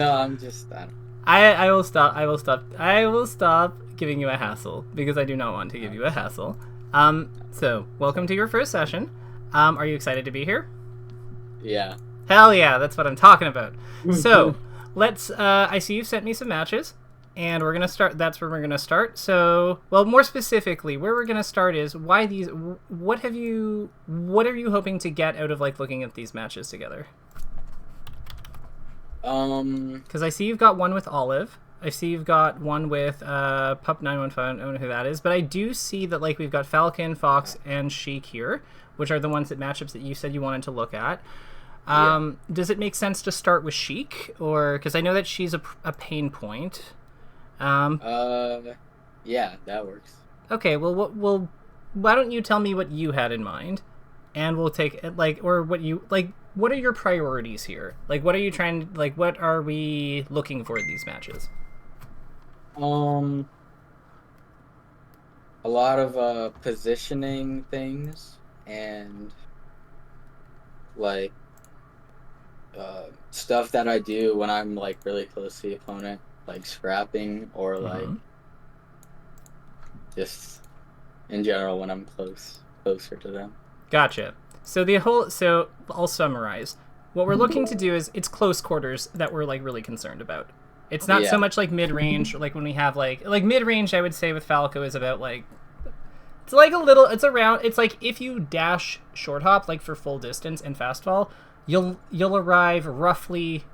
No, I'm just. I don't. I will stop. I will stop giving you a hassle because I do not want to give you a hassle. So welcome to your first session. Are you excited to be here? Yeah. Hell yeah, that's what I'm talking about. So let's. I see you've sent me some matches, and we're gonna start. That's where we're gonna start. So, well, more specifically, where we're gonna start is why these. What are you hoping to get out of like looking at these matches together? Because I see you've got one with Olive. I see you've got one with Pup915. I don't know who that is, but I do see that like we've got Falcon, Fox, and Sheik here, which are the ones that matchups that you said you wanted to look at. Does it make sense to start with Sheik, or because I know that she's a pain point? Yeah, that works. Okay, well, why don't you tell me what you had in mind, and we'll take like, or what you like. What are your priorities here? Like, what are you trying? Like, what are we looking for in these matches? A lot of positioning things and like stuff that I do when I'm like really close to the opponent, like scrapping or like just in general when I'm closer to them. Gotcha. So I'll summarize. What we're looking to do is it's close quarters that we're like really concerned about. It's not so much like mid-range, like when we have like mid-range, I would say with Falco is about like, it's like a little, it's around, it's like if you dash short hop like for full distance and fast fall, you'll arrive roughly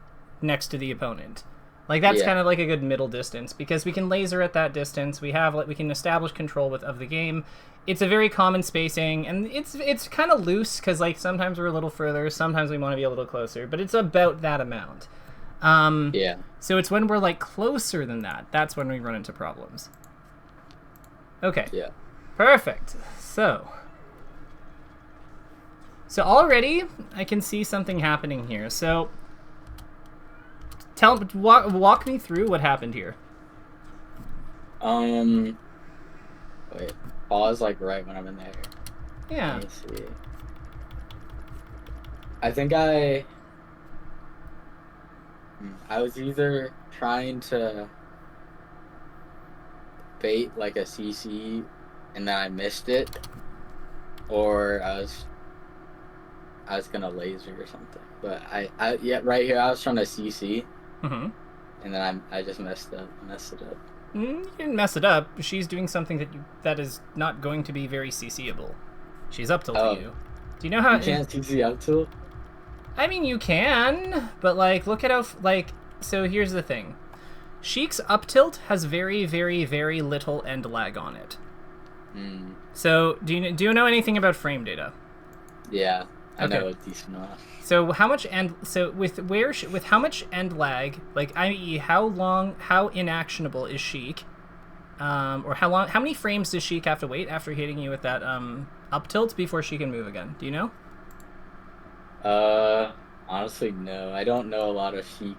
next to the opponent. Like that's kind of like a good middle distance because we can laser at that distance. We can establish control of the game. It's a very common spacing, and it's kind of loose because like sometimes we're a little further, sometimes we want to be a little closer, but it's about that amount. So it's when we're like closer than that, that's when we run into problems. Okay. Yeah. Perfect. So already I can see something happening here. So walk me through what happened here. Wait. Pause like right when I'm in there. Yeah. Let me see. I think I was either trying to bait like a CC and then I missed it, or I was gonna laser or something. But I right here I was trying to CC, and then I just messed it up. You didn't mess it up. She's doing something that is not going to be very CCable. She's up tilting you. Do you know how you can't CC up tilt? I mean, you can, but like, look at how like. So here's the thing: Sheik's up tilt has very, very, very little end lag on it. So do you know anything about frame data? Yeah, I know a decent enough. So how much with how much end lag, like i.e. how inactionable is Sheik, or how many frames does Sheik have to wait after hitting you with that up tilt before she can move again? Do you know? Honestly, no. I don't know a lot of Sheik.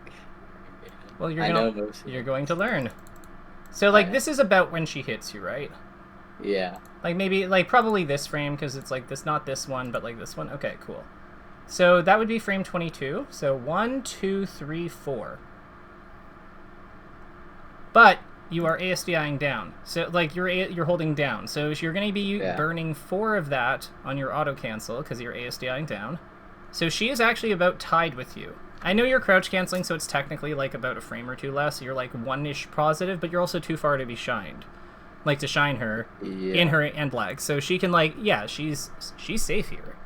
Well, you're going to learn. So like this is about when she hits you, right? Yeah. Like maybe like probably this frame because it's like this, not this one, but like this one. Okay, cool. So that would be frame 22. So 1, 2, 3, 4. But you are ASDIing down. So like you're holding down. So you're going to be burning 4 of that on your auto cancel because you're ASDIing down. So she is actually about tied with you. I know you're crouch canceling, so it's technically like about a frame or two less. You're like 1-ish positive, but you're also too far to be shined. Like to shine her in her end lag. So she can like, she's safe here.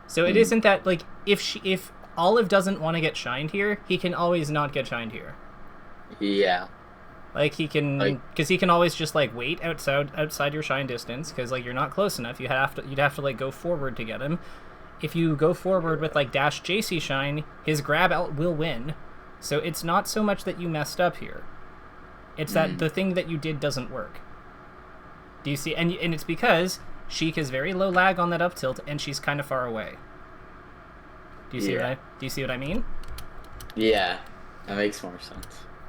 So it isn't that like if Olive doesn't want to get shined here, he can always not get shined here. Yeah. Like he can, because he can always just like wait outside your shine distance because like you're not close enough. You'd have to like go forward to get him. If you go forward with like dash JC shine, his grab out will win. So it's not so much that you messed up here. It's that the thing that you did doesn't work. Do you see? And it's because Sheik has very low lag on that up tilt, and she's kind of far away. Do you see what I mean? Yeah, that makes more sense.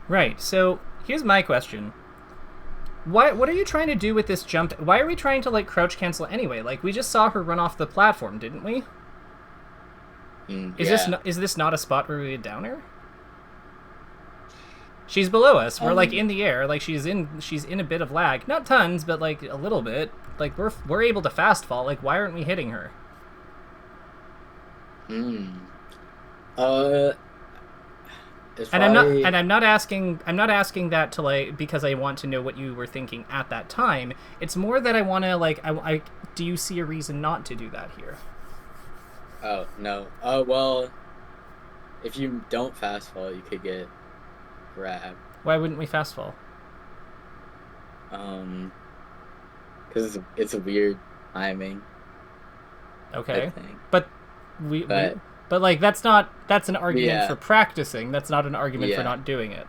Right. So here's my question: What are you trying to do with this jump? Why are we trying to like crouch cancel anyway? Like we just saw her run off the platform, didn't we? Is this not a spot where we would down her? She's below us. We're like in the air. Like she's in a bit of lag. Not tons, but like a little bit. Like we're able to fast fall. Like why aren't we hitting her? And I'm not asking that to like because I want to know what you were thinking at that time. It's more that I want to like I do you see a reason not to do that here? Oh no. Oh well, if you don't fast fall, you could get grabbed. Why wouldn't we fast fall? Because it's a weird timing. Okay, but like that's an argument for practicing. That's not an argument for not doing it.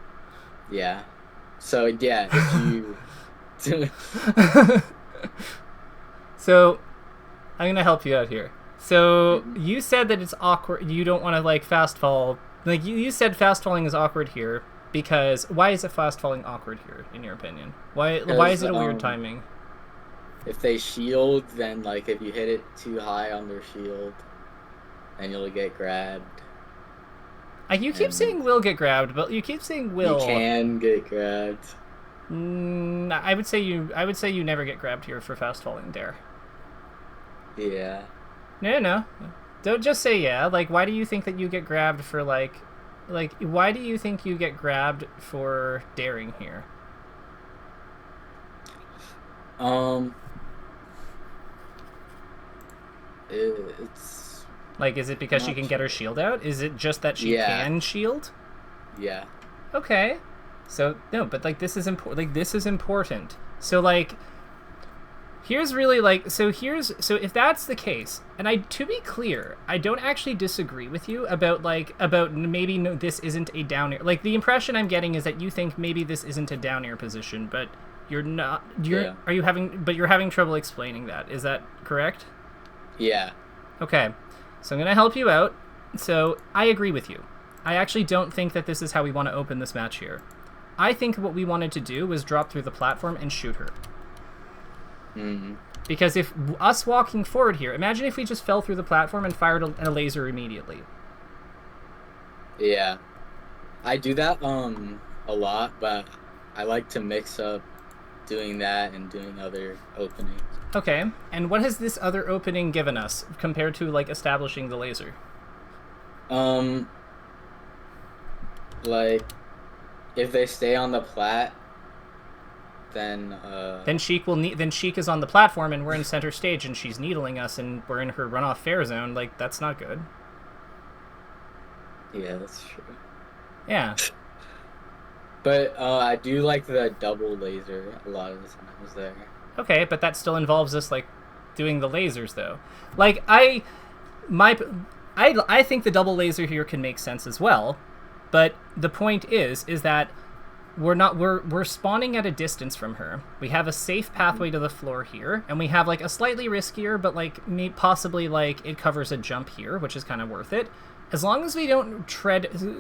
Yeah. So yeah, if you. So, I'm gonna help you out here. So you said that it's awkward. You don't want to like fast fall. Like you said, fast falling is awkward here because why is it fast falling awkward here in your opinion? Why is it a weird timing? If they shield, then like if you hit it too high on their shield, then you'll get grabbed. You keep saying will get grabbed, but you keep saying will. You can get grabbed. I would say you never get grabbed here for fast falling dare. Yeah. No. Don't just say yeah. Like, why do you think that you get grabbed for like, why do you think you get grabbed for daring here? It's like, is it because she can get her shield out? Is it just that she can shield? Yeah. Okay. So no, but like this is important. Like this is important. So like. Here's really like so if that's the case, and to be clear, I don't actually disagree with you about maybe no, this isn't a down air. Like the impression I'm getting is that you think maybe this isn't a down air position, but you're not. You're having trouble explaining that. Is that correct? Yeah. Okay. So I'm gonna help you out. So I agree with you. I actually don't think that this is how we want to open this match here. I think what we wanted to do was drop through the platform and shoot her. Mm-hmm. Because if us walking forward here, imagine if we just fell through the platform and fired a laser immediately. Yeah, I do that a lot, but I like to mix up doing that and doing other openings. Okay, and what has this other opening given us compared to like establishing the laser? Like if they stay on the plat. Then Sheik is on the platform and we're in center stage and she's needling us and we're in her runoff fair zone. Like that's not good. Yeah, that's true. Yeah. But I do like the double laser a lot of the times there. Okay, but that still involves us like doing the lasers though. Like I think the double laser here can make sense as well, but the point is that we're spawning at a distance from her. We have a safe pathway to the floor here, and we have like a slightly riskier, but like possibly like it covers a jump here, which is kind of worth it. As long as we don't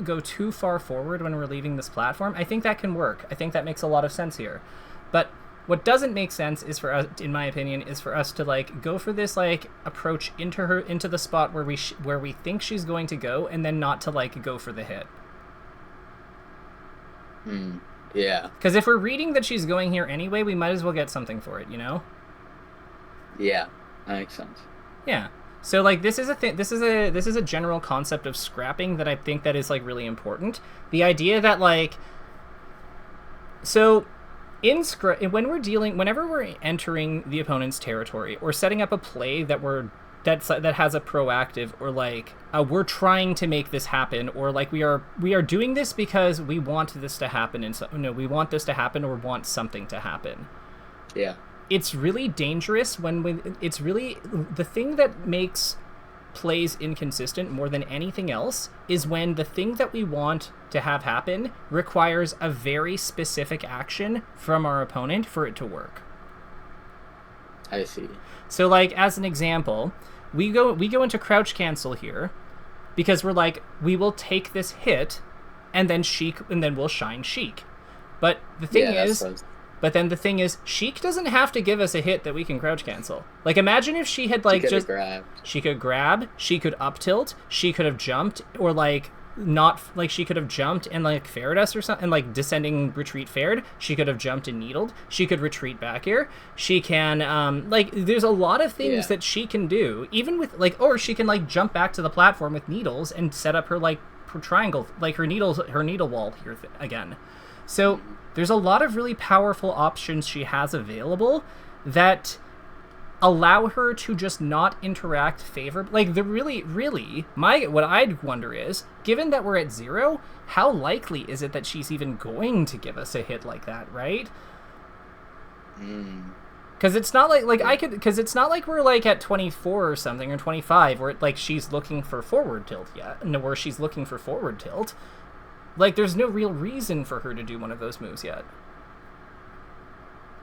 go too far forward when we're leaving this platform, I think that can work. I think that makes a lot of sense here. But what doesn't make sense is for us, in my opinion, is for us to like go for this like approach into the spot where we think she's going to go, and then not to like go for the hit. Yeah. Because if we're reading that she's going here anyway, we might as well get something for it, you know? Yeah, that makes sense. Yeah. So like this is a thing. This is a general concept of scrapping that I think that is like really important. The idea that like, so whenever we're entering the opponent's territory or setting up a play that has a proactive or like we're trying to make this happen, or like we are doing this because we want this to happen, and we want this to happen or want something to happen. Yeah. It's really dangerous it's really the thing that makes plays inconsistent more than anything else is when the thing that we want to have happen requires a very specific action from our opponent for it to work. I see. So like as an example, we go into crouch cancel here because we're like, we will take this hit and then we'll shine Sheik. But the thing is Sheik doesn't have to give us a hit that we can crouch cancel. Like imagine if she had like she could grab, she could up tilt, she could have jumped, or like not like she could have jumped and like fared us or something, and like descending retreat fared. She could have jumped and needled. She could retreat back here. She can like there's a lot of things that she can do, even with like, or she can like jump back to the platform with needles and set up her like triangle, like her needle wall here again. So there's a lot of really powerful options she has available that allow her to just not interact favorably. Like, the really, what I'd wonder is, given that we're at 0, how likely is it that she's even going to give us a hit like that, right? Because it's not because it's not like we're like at 24 or something, or 25, where like she's looking for forward tilt yet. No, where she's looking for forward tilt. Like, there's no real reason for her to do one of those moves yet.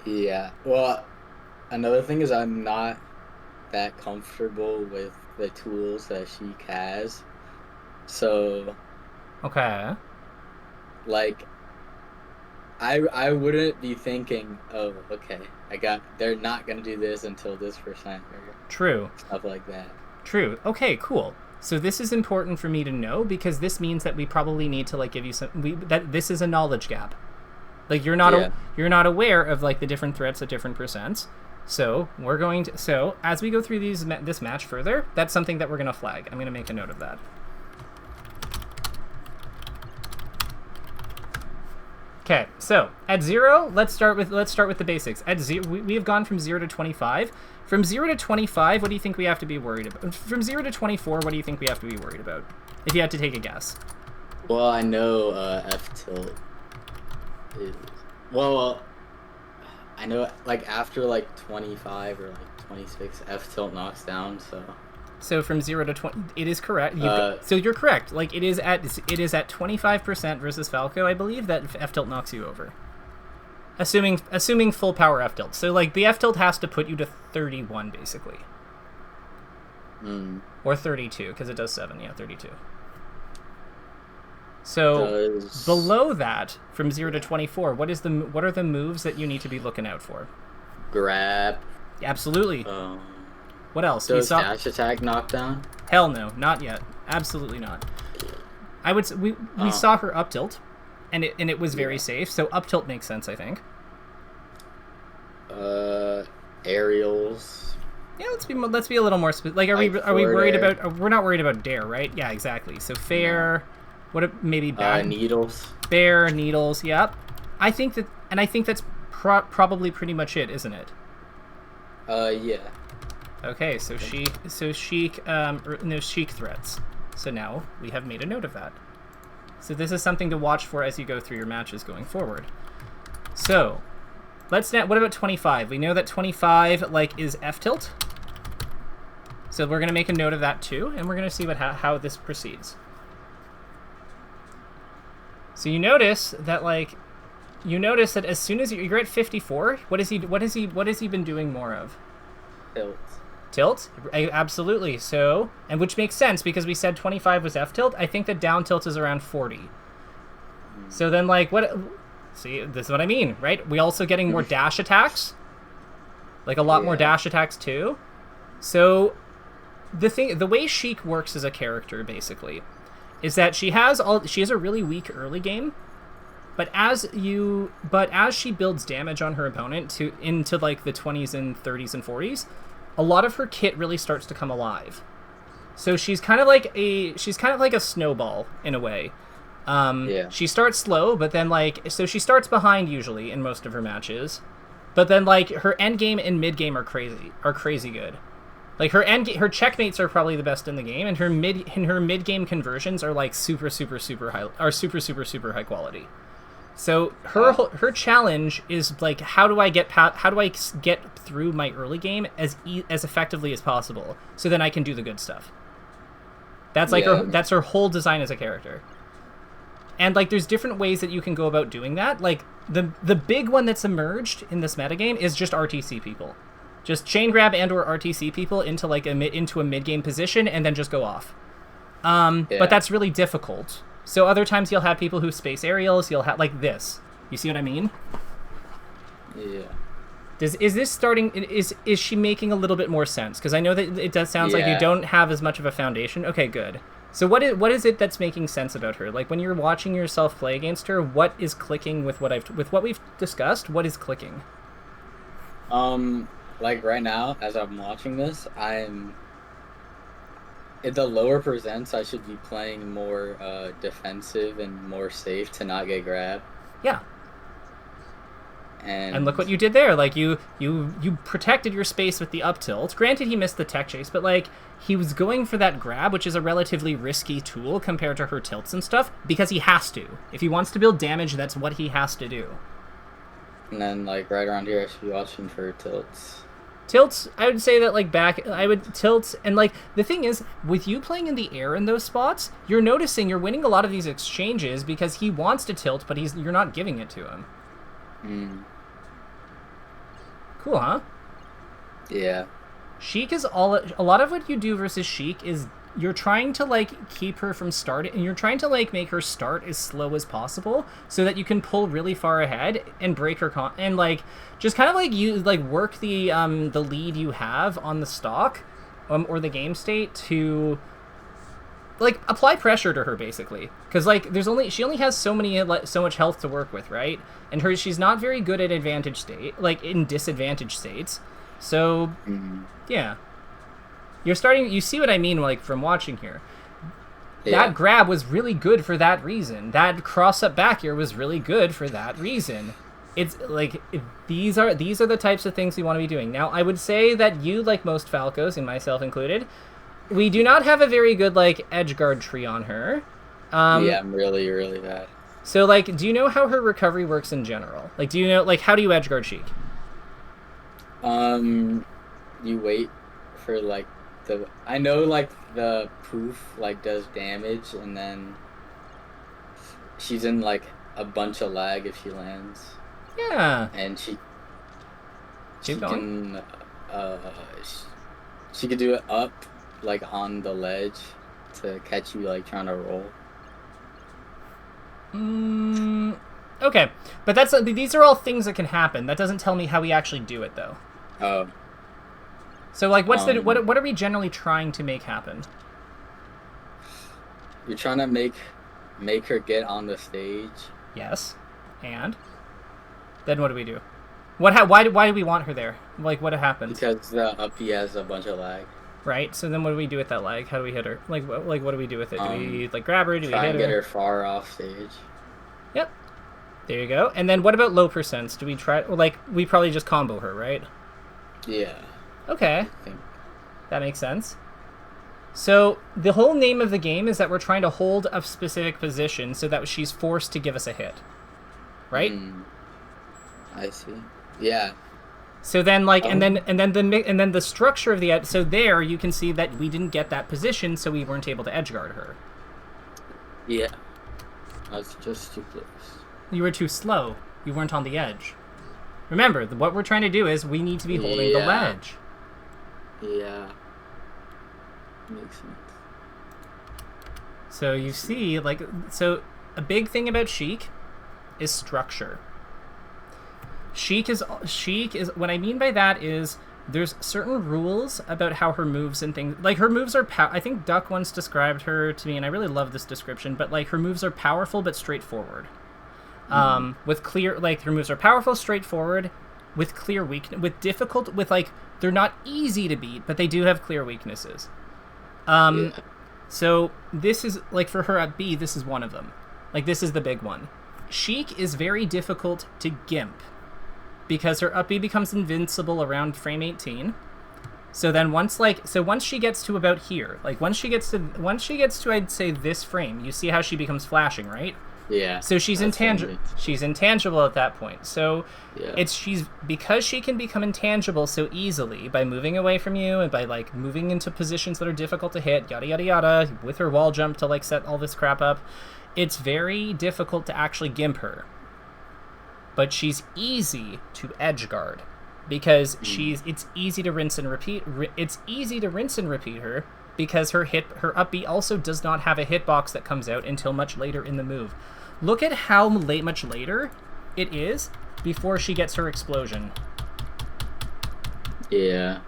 Yeah, well, another thing is I'm not that comfortable with the tools that Sheik has. So, okay. Like, I wouldn't be thinking, oh, okay, they're not gonna do this until this percent or true stuff like that. True. Okay, cool. So this is important for me to know, because this means that we probably need to like give you that this is a knowledge gap. Like, you're not aware of like the different threats at different percents. So we're going to, so as we go through this match further, that's something that we're going to flag. I'm going to make a note of that. Okay, so at 0, let's start with the basics. At 0, we have gone from 0 to 25. From 0 to 25, what do you think we have to be worried about? From 0 to 24, what do you think we have to be worried about? If you had to take a guess. Well, I know F tilt is, well, I know like after like 25 or like 26, F tilt knocks down. So from 0 to 20, it is correct. So you're correct. Like, it is at 25% versus Falco, I believe, that F tilt knocks you over. Assuming full power F tilt. So like the F tilt has to put you to 31 basically. Or 32, because it does 7. Yeah, 32. So below that, from 0 to 24, what are the moves that you need to be looking out for? Grab. Absolutely. What else? Does dash attack knockdown? Hell no, not yet. Absolutely not. I would. We saw her up tilt, and it was very safe. So up tilt makes sense, I think. Aerials. Yeah, let's be a little more specific. Like, are we worried about? We're not worried about dare, right? Yeah, exactly. So fair. What maybe bad? Needles. Fair, needles. Yep. I think that's probably pretty much it, isn't it? Yeah. Okay, so Sheik threats. So now we have made a note of that. So this is something to watch for as you go through your matches going forward. So what about 25? We know that 25 like is F tilt. So we're gonna make a note of that too, and we're gonna see how this proceeds. So you notice that as soon as you're at 54, what has he been doing more of? Tilt? Absolutely. So, and which makes sense because we said 25 was F tilt. I think that down tilt is around 40. So then, like, see, this is what I mean, right? We also getting more dash attacks, like a lot more dash attacks too. So the way Sheik works as a character basically is that she has a really weak early game, but as she builds damage on her opponent into like the 20s and 30s and 40s, a lot of her kit really starts to come alive. So she's kind of like a snowball in a way. She starts slow, but then so she starts behind usually in most of her matches, but then like her end game and mid game are crazy good. Like her checkmates are probably the best in the game, and her mid game conversions are like super high quality. So her challenge is like, how do I get through my early game as effectively as possible, so then I can do the good stuff. That's like that's her whole design as a character. And like there's different ways that you can go about doing that. Like the big one that's emerged in this metagame is just RTC people. Just chain grab and or RTC people into like into a mid game position and then just go off. But that's really difficult. So other times you'll have people who space aerials, you'll have like this. You see what I mean? Yeah. Is she making a little bit more sense? Because I know that it does sounds like you don't have as much of a foundation. Okay, good. So what is it that's making sense about her? Like when you're watching yourself play against her, what is clicking with what we've discussed? What is clicking? Like right now, as I'm watching this, I'm in the lower presents. I should be playing more defensive and more safe to not get grabbed. Yeah. And And look what you did there. Like you protected your space with the up tilt. Granted, he missed the tech chase, but like he was going for that grab, which is a relatively risky tool compared to her tilts and stuff, because he has to. If he wants to build damage, that's what he has to do. And then like right around here, I should be watching for tilts. Tilts, I would say that like I would tilt, and like the thing is, with you playing in the air in those spots, you're noticing you're winning a lot of these exchanges because he wants to tilt, but you're not giving it to him. Cool, huh? Yeah. Sheik is a lot of what you do versus Sheik is you're trying to like keep her from starting, and you're trying to like make her start as slow as possible so that you can pull really far ahead and break her and like just kind of like you like work the lead you have on the stock or the game state to like apply pressure to her basically, because like she only has so much health to work with, right? And she's not very good at advantage state, like in disadvantage states. So yeah, you see what I mean, like from watching here. Yeah. That grab was really good for that reason. That cross up back here was really good for that reason. It's like these are the types of things we want to be doing. Now I would say that you, like most Falcos, and myself included, we do not have a very good like edge guard tree on her. Yeah, I'm really, really bad. So like, do you know how her recovery works in general? Like, do you know like how do you edge guard Sheik? You wait for like I know like the poof like does damage, and then she's in like a bunch of lag if she lands. Yeah. And she Keep going. can she could do it up like on the ledge to catch you like trying to roll. Okay, but these are all things that can happen. That doesn't tell me how we actually do it though. Oh. So like what are we generally trying to make happen? You're trying to make her get on the stage. Yes. And then what do we do? Why do we want her there? Like what happens? Because the uppie has a bunch of lag. Right. So then what do we do with that lag? How do we hit her? Like what do we do with it? Do we like grab her? Do we hit her? Try and get her far off stage. Yep. There you go. And then what about low percents? Do we try like we probably just combo her, right? Yeah. Okay. I think. That makes sense. So the whole name of the game is that we're trying to hold a specific position so that she's forced to give us a hit. Right? I see. Yeah. So then like and then the structure of the so there you can see that we didn't get that position, so we weren't able to edge guard her. Yeah. I was just too close. You were too slow. You weren't on the edge. Remember, what we're trying to do is we need to be holding the ledge. Yeah. Makes sense. So you see, like, so a big thing about Sheik is structure. Sheik is what I mean by that is there's certain rules about how her moves and things, like her moves are I think Duck once described her to me, and I really love this description, but like her moves are powerful but straightforward. With clear, like her moves are powerful, straightforward, with clear weakness, with difficult, with like they're not easy to beat, but they do have clear weaknesses. So this is like for her at B, this is one of them. Like this is the big one. Sheik is very difficult to gimp because her up B becomes invincible around frame 18. So then once she gets to about here, like once she gets to I'd say this frame, you see how she becomes flashing, right? Yeah. So she's intangible. She's intangible at that point. So because she can become intangible so easily by moving away from you and by like moving into positions that are difficult to hit, yada yada yada, with her wall jump to like set all this crap up, it's very difficult to actually gimp her. But she's easy to edge guard because it's easy to rinse and repeat. It's easy to rinse and repeat her because her up B also does not have a hitbox that comes out until much later in the move. Look at how much later it is before she gets her explosion. Yeah.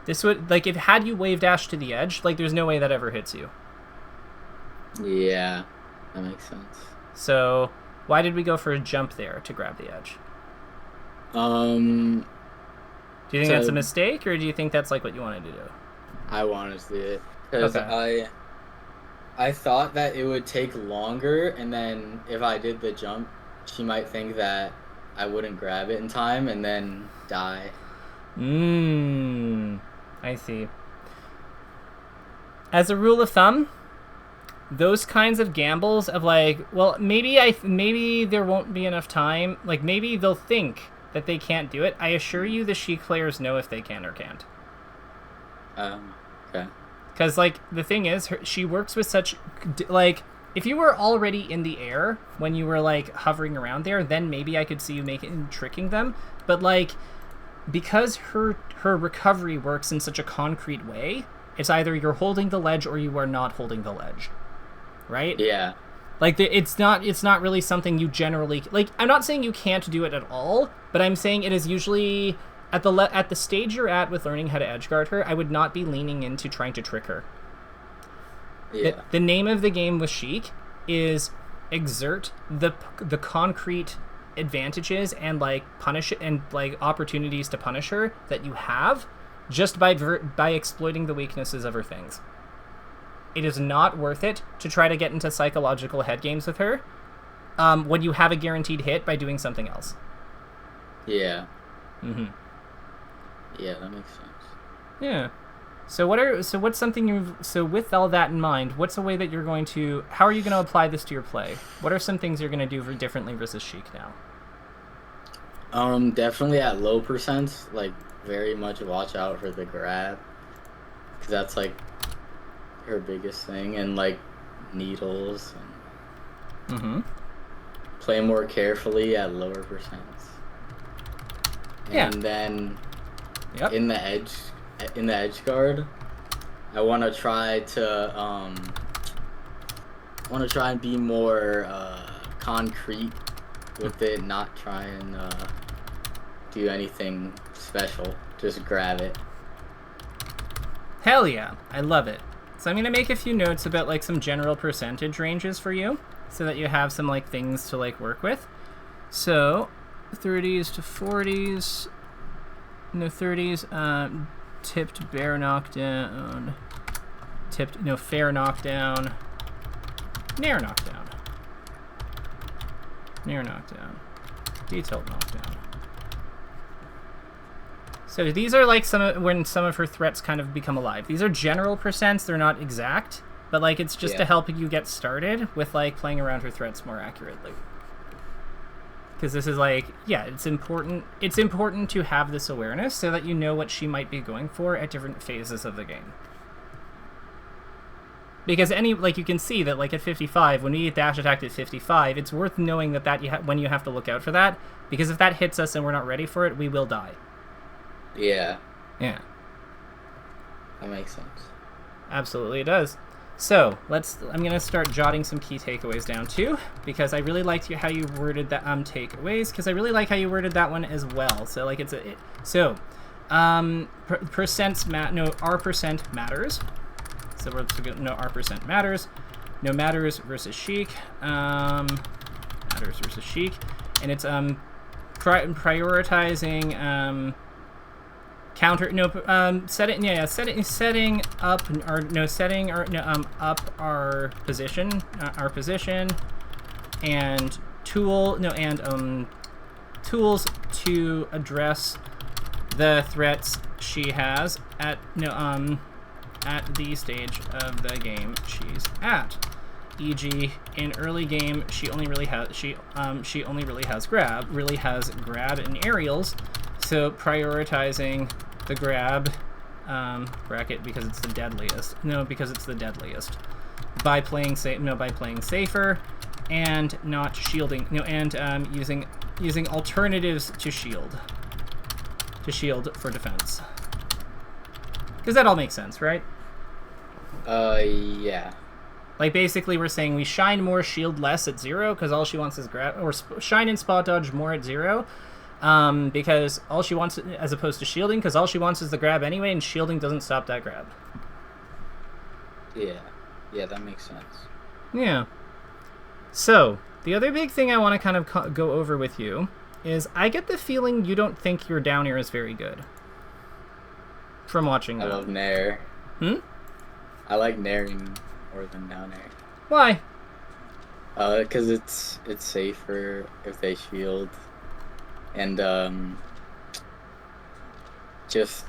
This would, like, if had you wave dash to the edge, like, there's no way that ever hits you. Yeah, that makes sense. So why did we go for a jump there to grab the edge? Um, Do you think that's a to mistake, or do you think that's like what you wanted to do? I want to see it because Okay. I thought that it would take longer, and then if I did the jump, she might think that I wouldn't grab it in time and then die. I see. As a rule of thumb, those kinds of gambles of like, well, maybe there won't be enough time. Like maybe they'll think that they can't do it. I assure you, the Sheik players know if they can or can't. Okay. Because like the thing is, she works with such like. If you were already in the air when you were like hovering around there, then maybe I could see you tricking them. But like, because her recovery works in such a concrete way, it's either you're holding the ledge or you are not holding the ledge, right? Yeah. Like it's not really something you generally like. I'm not saying you can't do it at all, but I'm saying it is usually at the stage you're at with learning how to edgeguard her. I would not be leaning into trying to trick her. Yeah. The name of the game with Sheik is exert the concrete advantages and like punish and like opportunities to punish her that you have just by exploiting the weaknesses of her things. It is not worth it to try to get into psychological head games with her when you have a guaranteed hit by doing something else. Yeah. Mm-hmm. Yeah, that makes sense. Yeah. So what's something with all that in mind, what's a way that you're going to, how are you going to apply this to your play? What are some things you're going to do differently versus Sheik now? Definitely at low percents, like very much watch out for the grab, because that's like her biggest thing, and like needles, and play more carefully at lower percents. Yeah. And then Yep. in the edge guard, I want to try and be more concrete with it, not try and do anything special. Just grab it. Hell yeah. I love it. So I'm going to make a few notes about like some general percentage ranges for you so that you have some like things to like work with. So 30s to 40s, no 30s, tipped bear knockdown, fair knockdown, nair knockdown, detailed knockdown. So these are like when some of her threats kind of become alive. These are general percents, they're not exact, but like it's just to help you get started with like playing around her threats more accurately. Because this is like, yeah, it's important to have this awareness so that you know what she might be going for at different phases of the game. Because you can see that like at 55, when we get dash attacked at 55, it's worth knowing that when you have to look out for that, because if that hits us and we're not ready for it, we will die. Yeah. Yeah. That makes sense. Absolutely it does. So I'm going to start jotting some key takeaways down too, because I really liked how you worded that takeaways, because I really like how you worded that one as well. So like our percent matters. So we're no our percent matters. No matters versus Sheik. Matters versus Sheik, and it's prioritizing setting up our position, and tools to address the threats she has at the stage of the game she's at. E.g., in early game, she only really has grab and aerials. So prioritizing the grab bracket because it's the deadliest. No, because it's the deadliest. By playing safer and not shielding. No, and using alternatives to shield for defense. Because that all makes sense, right? Yeah. Like, basically, we're saying we shine more, shield less at 0, because all she wants is grab, or shine and spot dodge more at 0, because all she wants, as opposed to shielding, because all she wants is the grab anyway, and shielding doesn't stop that grab. Yeah. Yeah, that makes sense. Yeah. So, the other big thing I want to kind of go over with you is I get the feeling you don't think your down air is very good. From watching I that. love Nair. Hmm? I like Nairing more than down air. Why? Because it's safer if they shield. And, just,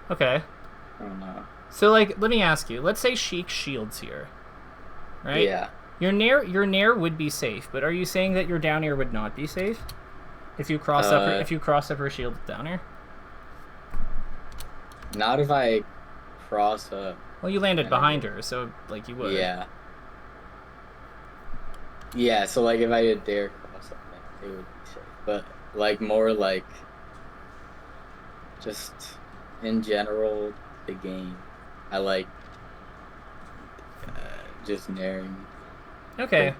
Okay. I don't know. So, like, let me ask you. Let's say Sheik shields here. Right? Yeah. Your nair would be safe, but are you saying that your down air would not be safe? If you cross up her shield with down air? Not if I cross up. Well, you landed behind her, so, like, you would. Yeah. Yeah, so, like, if I did dare cross up, it would be safe. But, like, more like, just in general, the game, I like just nairing. Okay.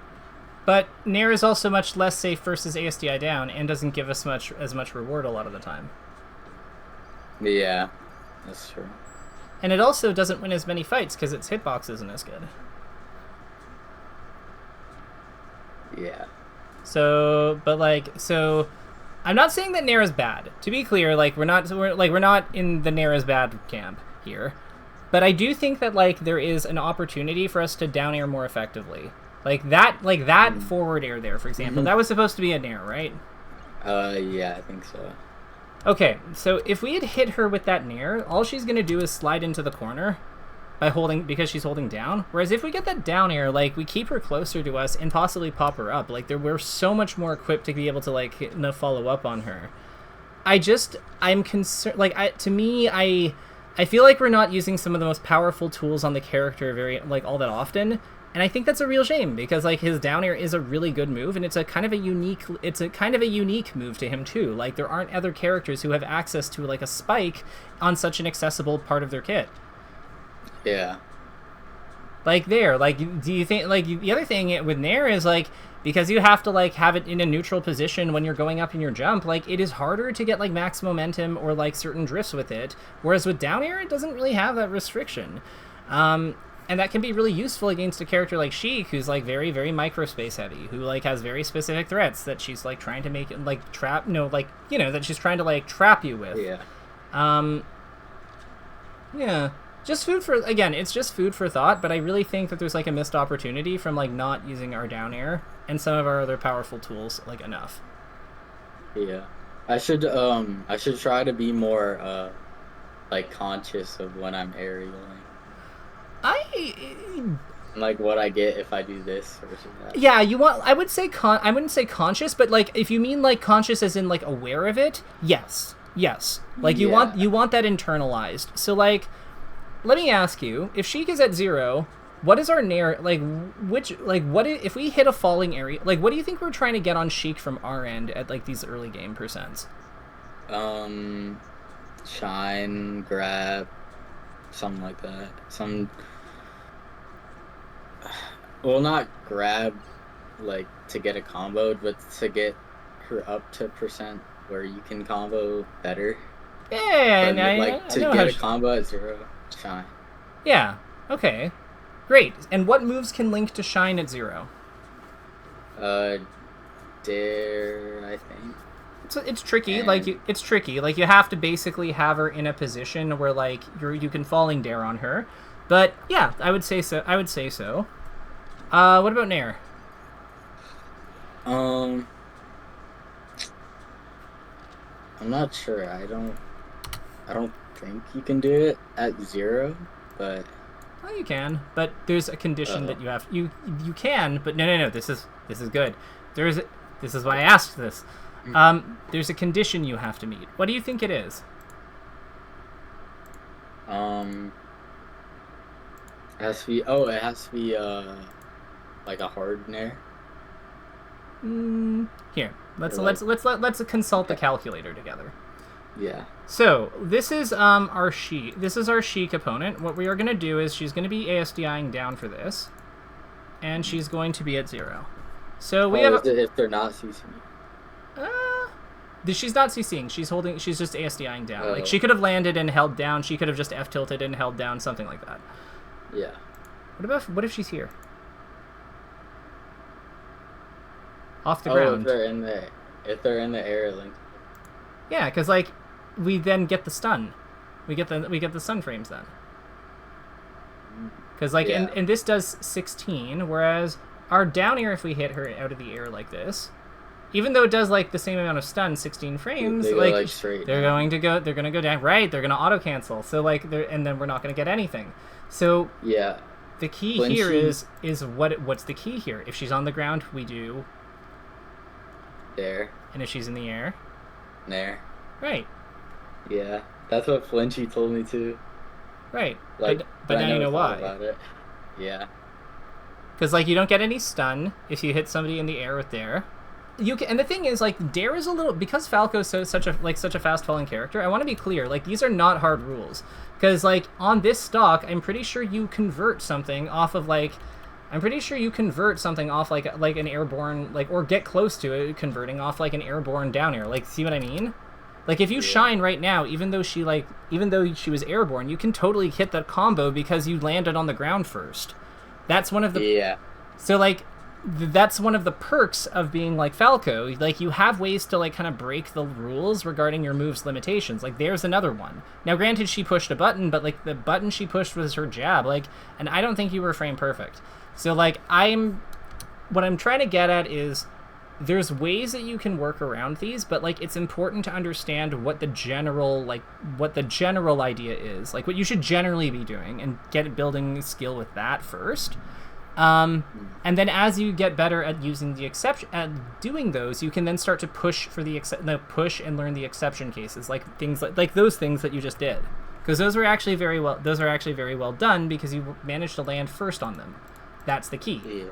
But Nair is also much less safe versus ASDI down and doesn't give us as much reward a lot of the time. Yeah, that's true. And it also doesn't win as many fights because its hitbox isn't as good. Yeah. So, I'm not saying that Nair is bad. To be clear, like we're not in the Nair is bad camp here. But I do think that like there is an opportunity for us to down air more effectively. Like that forward air there, for example. That was supposed to be a Nair, right? Yeah, I think so. Okay, so if we had hit her with that Nair, all she's gonna do is slide into the corner because she's holding down. Whereas if we get that down air, like we keep her closer to us and possibly pop her up. Like we're so much more equipped to be able to like follow up on her. I'm concerned. Like I feel like we're not using some of the most powerful tools on the character all that often. And I think that's a real shame because like his down air is a really good move and it's a kind of a unique move to him too. Like there aren't other characters who have access to like a spike on such an accessible part of their kit. Yeah. Do you think the other thing with Nair is like because you have to like have it in a neutral position when you're going up in your jump, like it is harder to get like max momentum or like certain drifts with it. Whereas with down air, it doesn't really have that restriction. And that can be really useful against a character like Sheik, who's like very, very microspace heavy, who like has very specific threats that she's like trying to make like that she's trying to like trap you with. Yeah. Yeah. Just food for it's just food for thought, but I really think that there's like a missed opportunity from like not using our down air and some of our other powerful tools like enough. Yeah. I should try to be more like conscious of when I'm aerialing. Like what I get if I do this versus that. Yeah, I wouldn't say conscious, but like if you mean like conscious as in like aware of it, yes. Like you want that internalized. So like let me ask you, if Sheik is at 0, what is our Nair like if we hit a falling area, like what do you think we're trying to get on Sheik from our end at like these early game percents? Shine, grab, something like that. Well, not grab like to get a combo, but to get her up to percent where you can combo better. Yeah, to get a combo at 0, shine. Yeah. Okay. Great. And what moves can link to shine at 0? Dare, I think. It's tricky. It's tricky. Like you have to basically have her in a position where like you can falling dare on her. But yeah, I would say so. What about Nair? I'm not sure. I don't think you can do it at 0, but Well, you can, but there's a condition that you have. You can, but no. This is good. This is why I asked this. There's a condition you have to meet. What do you think it is? It has to be like a hard Nair. Here, let's consult the calculator together. Yeah. So this is our Sheik. This is our Sheik opponent. What we are going to do is she's going to be ASDIing down for this, and she's going to be at 0. So we have. If they're not CCing. She's not CCing. She's just ASDIing down. Like she could have landed and held down. She could have just F tilted and held down, something like that. Yeah. What if she's here? Off the Oh, ground. if they're in the air, like. Yeah, because like we then get the stun. We get the stun frames then. Because like and this does 16, whereas our down air, if we hit her out of the air like this, even though it does like the same amount of stun, 16 frames, they're going to go down. Right, they're going to auto cancel. So like and then we're not going to get anything. So yeah, the key here is what's the key here? If she's on the ground, we do there. And if she's in the air, there. Right. Yeah, that's what Flinchy told me too. Right. Like, but now you know why. About it. Yeah. Because like you don't get any stun if you hit somebody in the air with dare. You can, and the thing is like dare is a little, because Falco's such a fast falling character. I want to be clear, like these are not hard rules. Because like on this stock, I'm pretty sure you convert something off of like. I'm pretty sure you convert something off like an airborne, like, or get close to it, converting off like an airborne down air. Like, see what I mean? Like if you shine right now, even though she was airborne, you can totally hit that combo because you landed on the ground first. That's one of the So like that's one of the perks of being like Falco. Like you have ways to like kind of break the rules regarding your move's limitations. Like there's another one. Now granted she pushed a button, but like the button she pushed was her jab. Like, and I don't think you were frame perfect. So like what I'm trying to get at is there's ways that you can work around these, but like it's important to understand what the general idea is, like what you should generally be doing, and building skill with that first. And then as you get better at using the exception, at doing those, you can then start to push for push and learn the exception cases, like things like those things that you just did, because those are actually very well done because you managed to land first on them. That's the key. Yeah.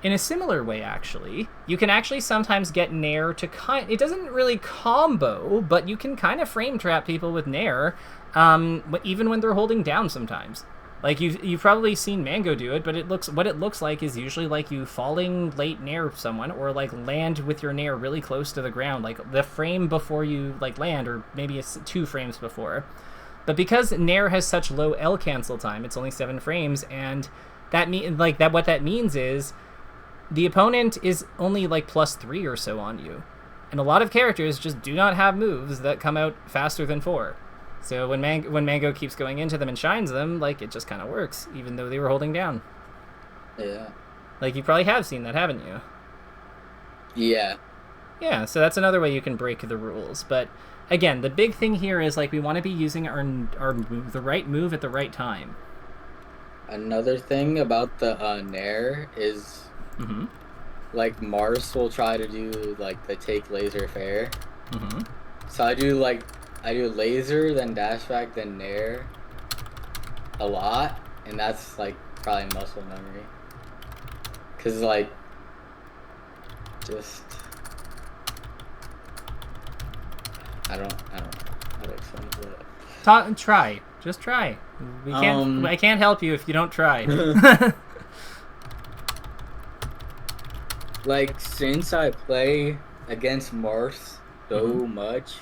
In a similar way, actually, you can actually sometimes get Nair to it doesn't really combo, but you can kind of frame trap people with Nair, but even when they're holding down sometimes. Like you've probably seen Mango do it, but what it looks like is usually like you falling late Nair someone, or like land with your Nair really close to the ground, like the frame before you like land, or maybe it's 2 frames before. But because Nair has such low L cancel time, it's only 7 frames, and what that means is the opponent is only like +3 or so on you. And a lot of characters just do not have moves that come out faster than 4. So when Mango keeps going into them and shines them, like it just kind of works, even though they were holding down. Yeah. Like you probably have seen that, haven't you? Yeah. Yeah, so that's another way you can break the rules. But again, the big thing here is like we want to be using the right move at the right time. Another thing about the Nair is like Mars will try to do like the take laser fair. So I do laser, then dash back, then Nair a lot, and that's like probably muscle memory. Cause like just I don't know how to explain it. Just try. I can't help you if you don't try. Like since I play against Mars so much,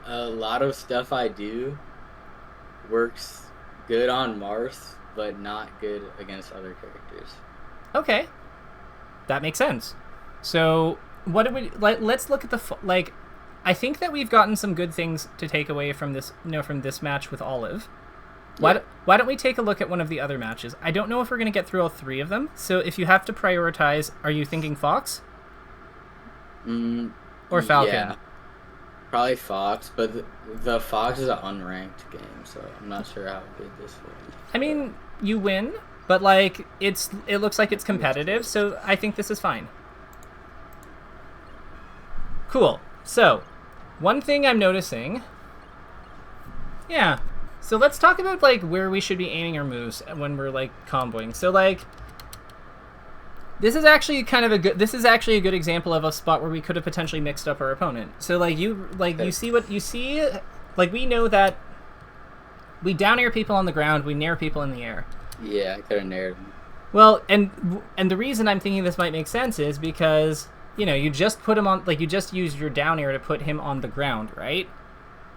a lot of stuff I do works good on Mars, but not good against other characters. Okay, that makes sense. So what do we let's look at I think that we've gotten some good things to take away from this, from this match with Olive. Why don't we take a look at one of the other matches? I don't know if we're going to get through all 3 of them, so if you have to prioritize, are you thinking Fox? Or Falcon? Yeah, probably Fox, but the Fox is an unranked game, so I'm not sure how good this is. I mean, you win, but like it looks like it's competitive, so I think this is fine. Cool. So, one thing I'm noticing... Yeah. So let's talk about like where we should be aiming our moves when we're like comboing. So like this is actually a good example of a spot where we could have potentially mixed up our opponent. So like you see like we know that we down air people on the ground, we nair people in the air. Yeah, I could have naired them. Well, and the reason I'm thinking this might make sense is because you just put him on, like you just used your down air to put him on the ground, right?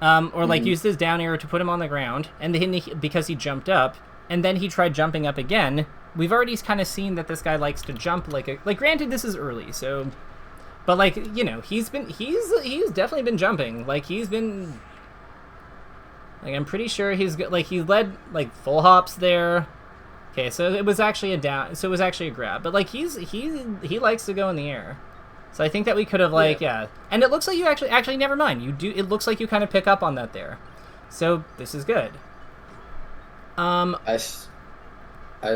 or like used his down air to put him on the ground, and then because he jumped up, and then he tried jumping up again. We've already kind of seen that this guy likes to jump like granted this is early, so, but like, you know, he's definitely been jumping. Like he's been, like, I'm pretty sure he's like, he led like full hops there. Okay, so it was actually a grab, but like he likes to go in the air. So I think that we could have like, yeah. And it looks like you actually never mind. It looks like you kind of pick up on that there. So this is good. I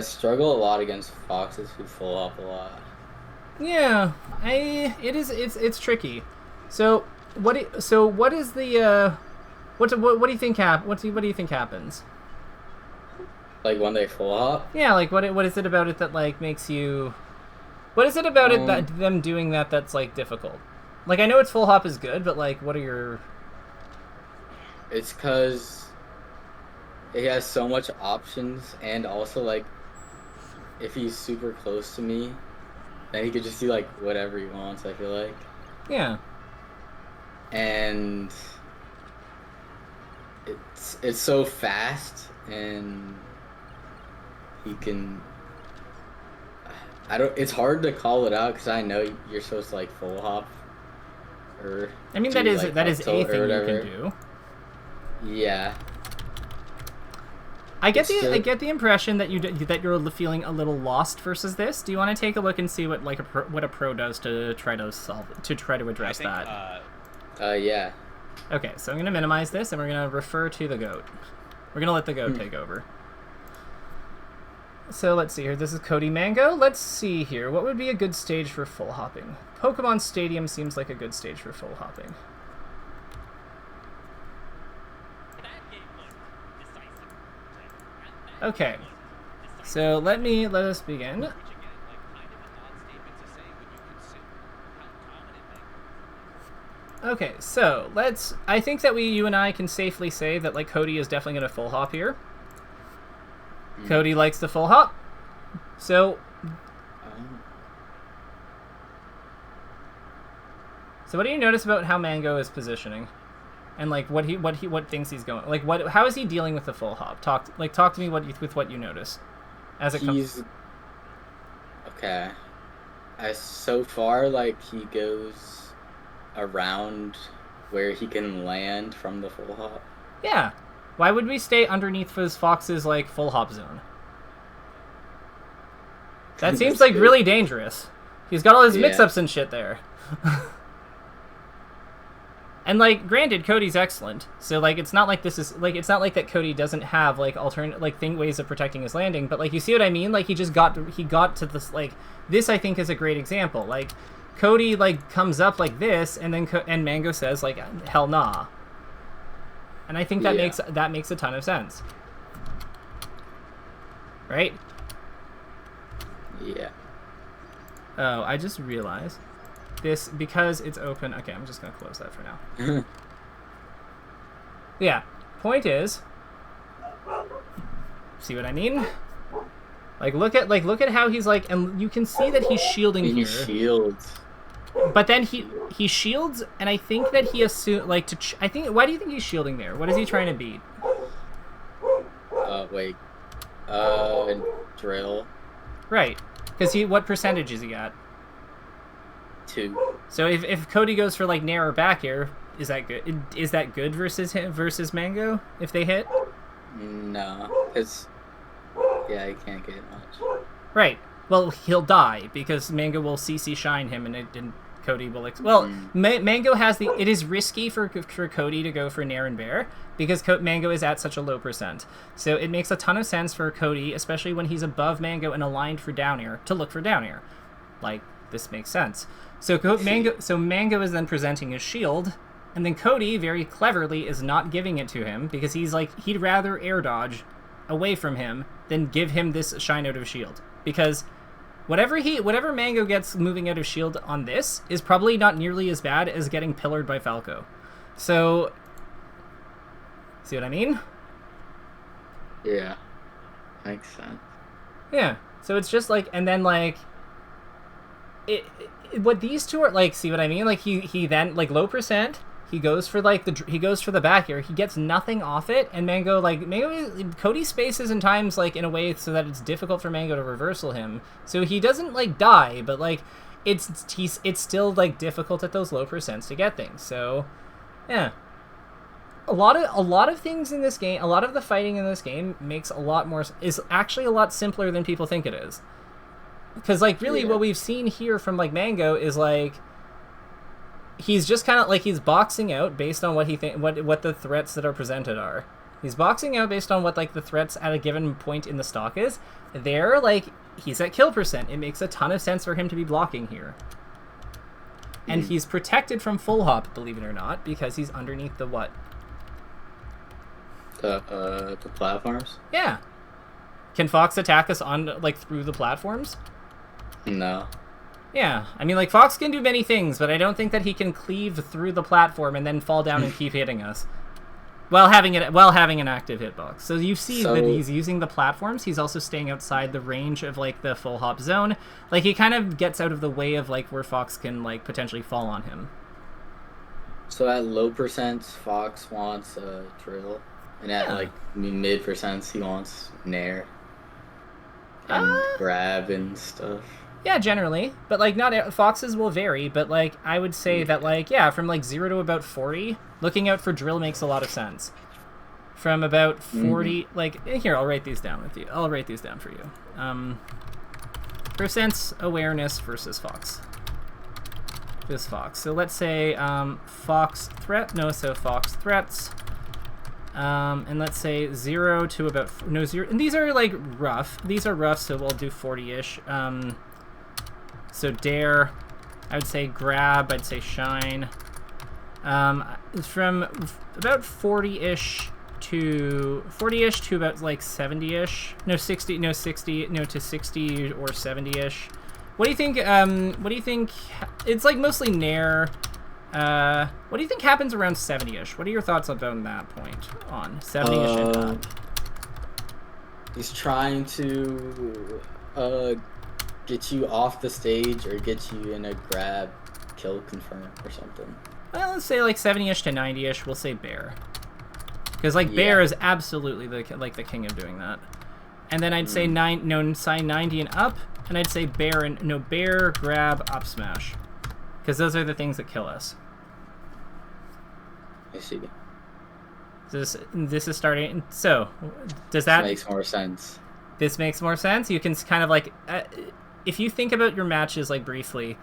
struggle a lot against foxes who full hop a lot. Yeah, it's tricky. So what do you think happens? Like when they full hop? Yeah, like what is it about it that like makes you? What is it about it that them doing that's like difficult? Like I know it's full hop is good, but like what are your? It's because he has so much options, and also like if he's super close to me, then he could just do like whatever he wants. I feel like. Yeah. And it's so fast, and he can. It's hard to call it out because I know you're supposed to like full hop. Or I mean that is a thing you can do. Yeah. I get the impression that you're feeling a little lost versus this. Do you want to take a look and see what a pro does to try to address that? Yeah. Okay, so I'm gonna minimize this and we're gonna refer to the goat. We're gonna let the goat take over. So let's see here. This is Cody Mango. Let's see here. What would be a good stage for full hopping? Pokemon Stadium seems like a good stage for full hopping. Okay, so let us begin. Okay, so I think that you and I can safely say that like Cody is definitely gonna full hop here. Cody likes the full hop, so what do you notice about how Mango is positioning? And like what thinks he's going, like how is he dealing with the full hop? Talk to me with what you notice as it comes. Okay. So far, like he goes around where he can land from the full hop. Yeah. Why would we stay underneath his Fox's like full hop zone? That seems like really dangerous. He's got all his mix-ups and shit there. And like, granted, Cody's excellent, so like, it's not like that Cody doesn't have like alternate ways of protecting his landing. But like, you see what I mean? Like, he got to this like this. I think is a great example. Like, Cody like comes up like this, and then and Mango says like hell nah. And I think that makes a ton of sense, right? Yeah. Oh, I just realized. This, because it's open. Okay, I'm just gonna close that for now. Yeah. Point is, see what I mean? Like look at how he's like, and you can see that he's shielding here. He shields. But then he shields, and I think that he assumes like I think. Why do you think he's shielding there? What is he trying to beat? Wait. Drill. Right. Because what percentage is he at? 2. So if Cody goes for like nair or back air, is that good? Is that good versus Mango if they hit? No, because he can't get much. Right. Well, he'll die because Mango will CC shine him, and Cody will. Mango has the. It is risky for Cody to go for nair and bear because Mango is at such a low percent. So it makes a ton of sense for Cody, especially when he's above Mango and aligned for down air, to look for down air. Like, this makes sense. So Mango is then presenting his shield, and then Cody very cleverly is not giving it to him because he's like, he'd rather air dodge away from him than give him this shine out of shield, because whatever Mango gets moving out of shield on this is probably not nearly as bad as getting pillared by Falco. So see what I mean? Yeah, makes sense. Yeah. So it's just like, and then like what these two are like, see what I mean? Like he then like low percent, He goes for like he goes for the back air. He gets nothing off it, and Mango Cody spaces in times like in a way so that it's difficult for Mango to reversal him. So he doesn't like die, but like it's still like difficult at those low percents to get things. So yeah, a lot of things in this game, a lot of the fighting in this game is actually a lot simpler than people think it is. Because like really what we've seen here from like Mango is like he's just kind of like he's boxing out based on what what the threats that are presented are. He's boxing out based on what like the threats at a given point in the stock is. There, like he's at kill percent. It makes a ton of sense for him to be blocking here. And he's protected from full hop, believe it or not, because he's underneath the what? The platforms? Yeah. Can Fox attack us on like through the platforms? No. Yeah, I mean, like, Fox can do many things, but I don't think that he can cleave through the platform and then fall down and keep hitting us while having an active hitbox. So you see that he's using the platforms. He's also staying outside the range of, like, the full hop zone. Like, he kind of gets out of the way of, like, where Fox can, like, potentially fall on him. So at low percents, Fox wants drill, and at, like, mid percents, he wants nair and grab and stuff. Yeah, generally, but like not foxes will vary, but like I would say that like from like 0 to about 40, looking out for drill makes a lot of sense. From about 40, like here I'll write these down with you. I'll write these down for you. Percents awareness versus fox. This fox. So let's say fox threats. And let's say 0 to about 0. And these are like rough. These are rough, so we'll do 40-ish. So dare, I would say grab, I'd say shine. From about 40-ish to about like 70-ish. No, 60 to 60 or 70-ish. What do you think? What do you think? It's like mostly nair. What do you think happens around 70-ish? What are your thoughts about that point on 70-ish and up? He's trying to get you off the stage or get you in a grab, kill confirm or something. Well, let's say like 70-ish to 90-ish. We'll say bear, because like bear is absolutely the king of doing that. And then I'd say 90 and up, and I'd say bear grab up smash, because those are the things that kill us. I see. This is starting. So does that makes more sense? This makes more sense. You can kind of like, if you think about your matches like briefly,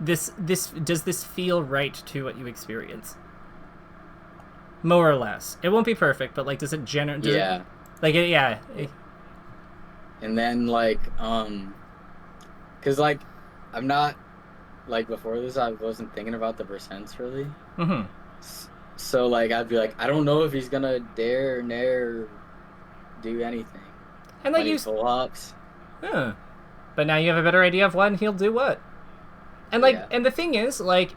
does this feel right to what you experience? More or less. It won't be perfect, but like, does it generate? Yeah. And then like, cause like, I'm not like before this, I wasn't thinking about the percents really. Mm-hmm. So like, I'd be like, I don't know if he's gonna dare, nair, do anything. And like you full hops. Huh. But now you have a better idea of when he'll do what. And like, and the thing is, like,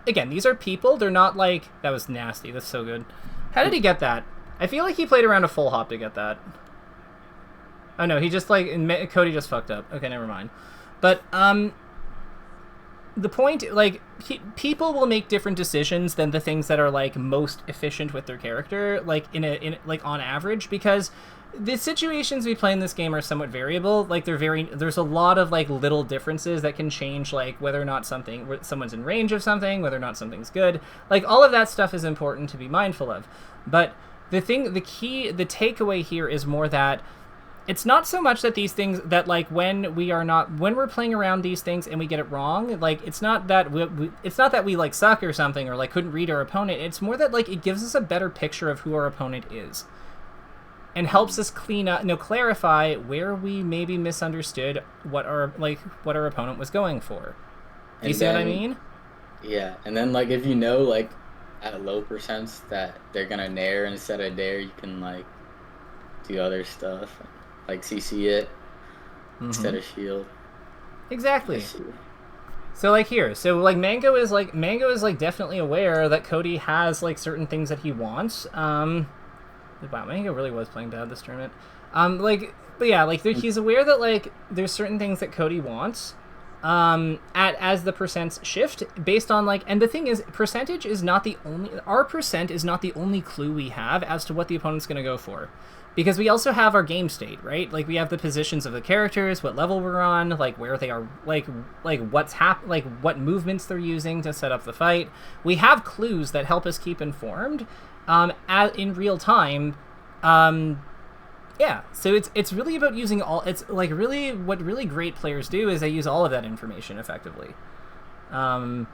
again, these are people. They're not like, that was nasty. That's so good. How did he get that? I feel like he played around a full hop to get that. Oh no, he just like, Cody just fucked up. Okay, never mind. But, the point, like, people will make different decisions than the things that are like most efficient with their character, like in like on average, because the situations we play in this game are somewhat variable. Like there's a lot of like little differences that can change like whether or not someone's in range of something, whether or not something's good. Like all of that stuff is important to be mindful of. But the takeaway here is more that it's not so much that these things that like when we're playing around these things and we get it wrong, like it's not that we like suck or something or like couldn't read our opponent. It's more that like it gives us a better picture of who our opponent is and helps us clarify where we maybe misunderstood what our opponent was going for. Do you see what I mean? Yeah, and then like if you know like at low percents that they're gonna nair instead of dare, you can like do other stuff. Like CC it instead of shield. Exactly. So like here, Mango is definitely aware that Cody has like certain things that he wants. Wow, Mango really was playing bad this tournament. He's aware that like there's certain things that Cody wants, as the percents shift based on like, and the thing is, percentage is not the only, our percent is not the only clue we have as to what the opponent's going to go for. Because we also have our game state, right? Like we have the positions of the characters, what level we're on, like where they are, like what's like what movements they're using to set up the fight. We have clues that help us keep informed, in real time. Yeah, so it's really about using all. It's like really what really great players do is they use all of that information effectively. Like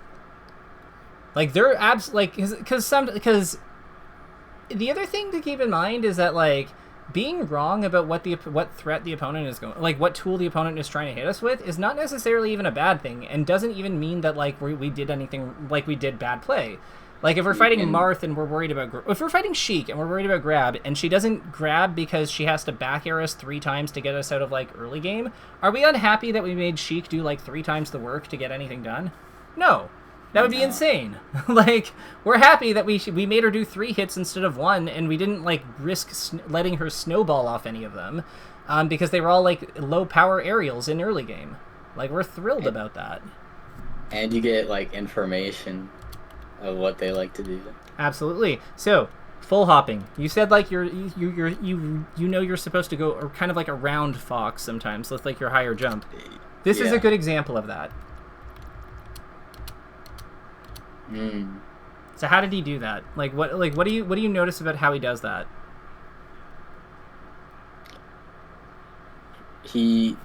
they're because the other thing to keep in mind is that like being wrong about what threat the opponent is going, like what tool the opponent is trying to hit us with, is not necessarily even a bad thing, and doesn't even mean that like we did anything, like we did bad play. Like if we're fighting Marth and we're worried about, if we're fighting Sheik and we're worried about grab, and she doesn't grab because she has to back air us 3 times to get us out of like early game, are we unhappy that we made Sheik do like 3 times the work to get anything done? No. That would be insane. Like, we're happy that we made her do 3 hits instead of 1, and we didn't, like, risk letting her snowball off any of them, because they were all, like, low-power aerials in early game. Like, we're thrilled about that. And you get, like, information of what they like to do. Absolutely. So, full hopping. You said, like, you know you're supposed to go or kind of, like, around Fox sometimes, with, like, your higher jump. This is a good example of that. So how did he do that? Like what do you notice about how he does that? Let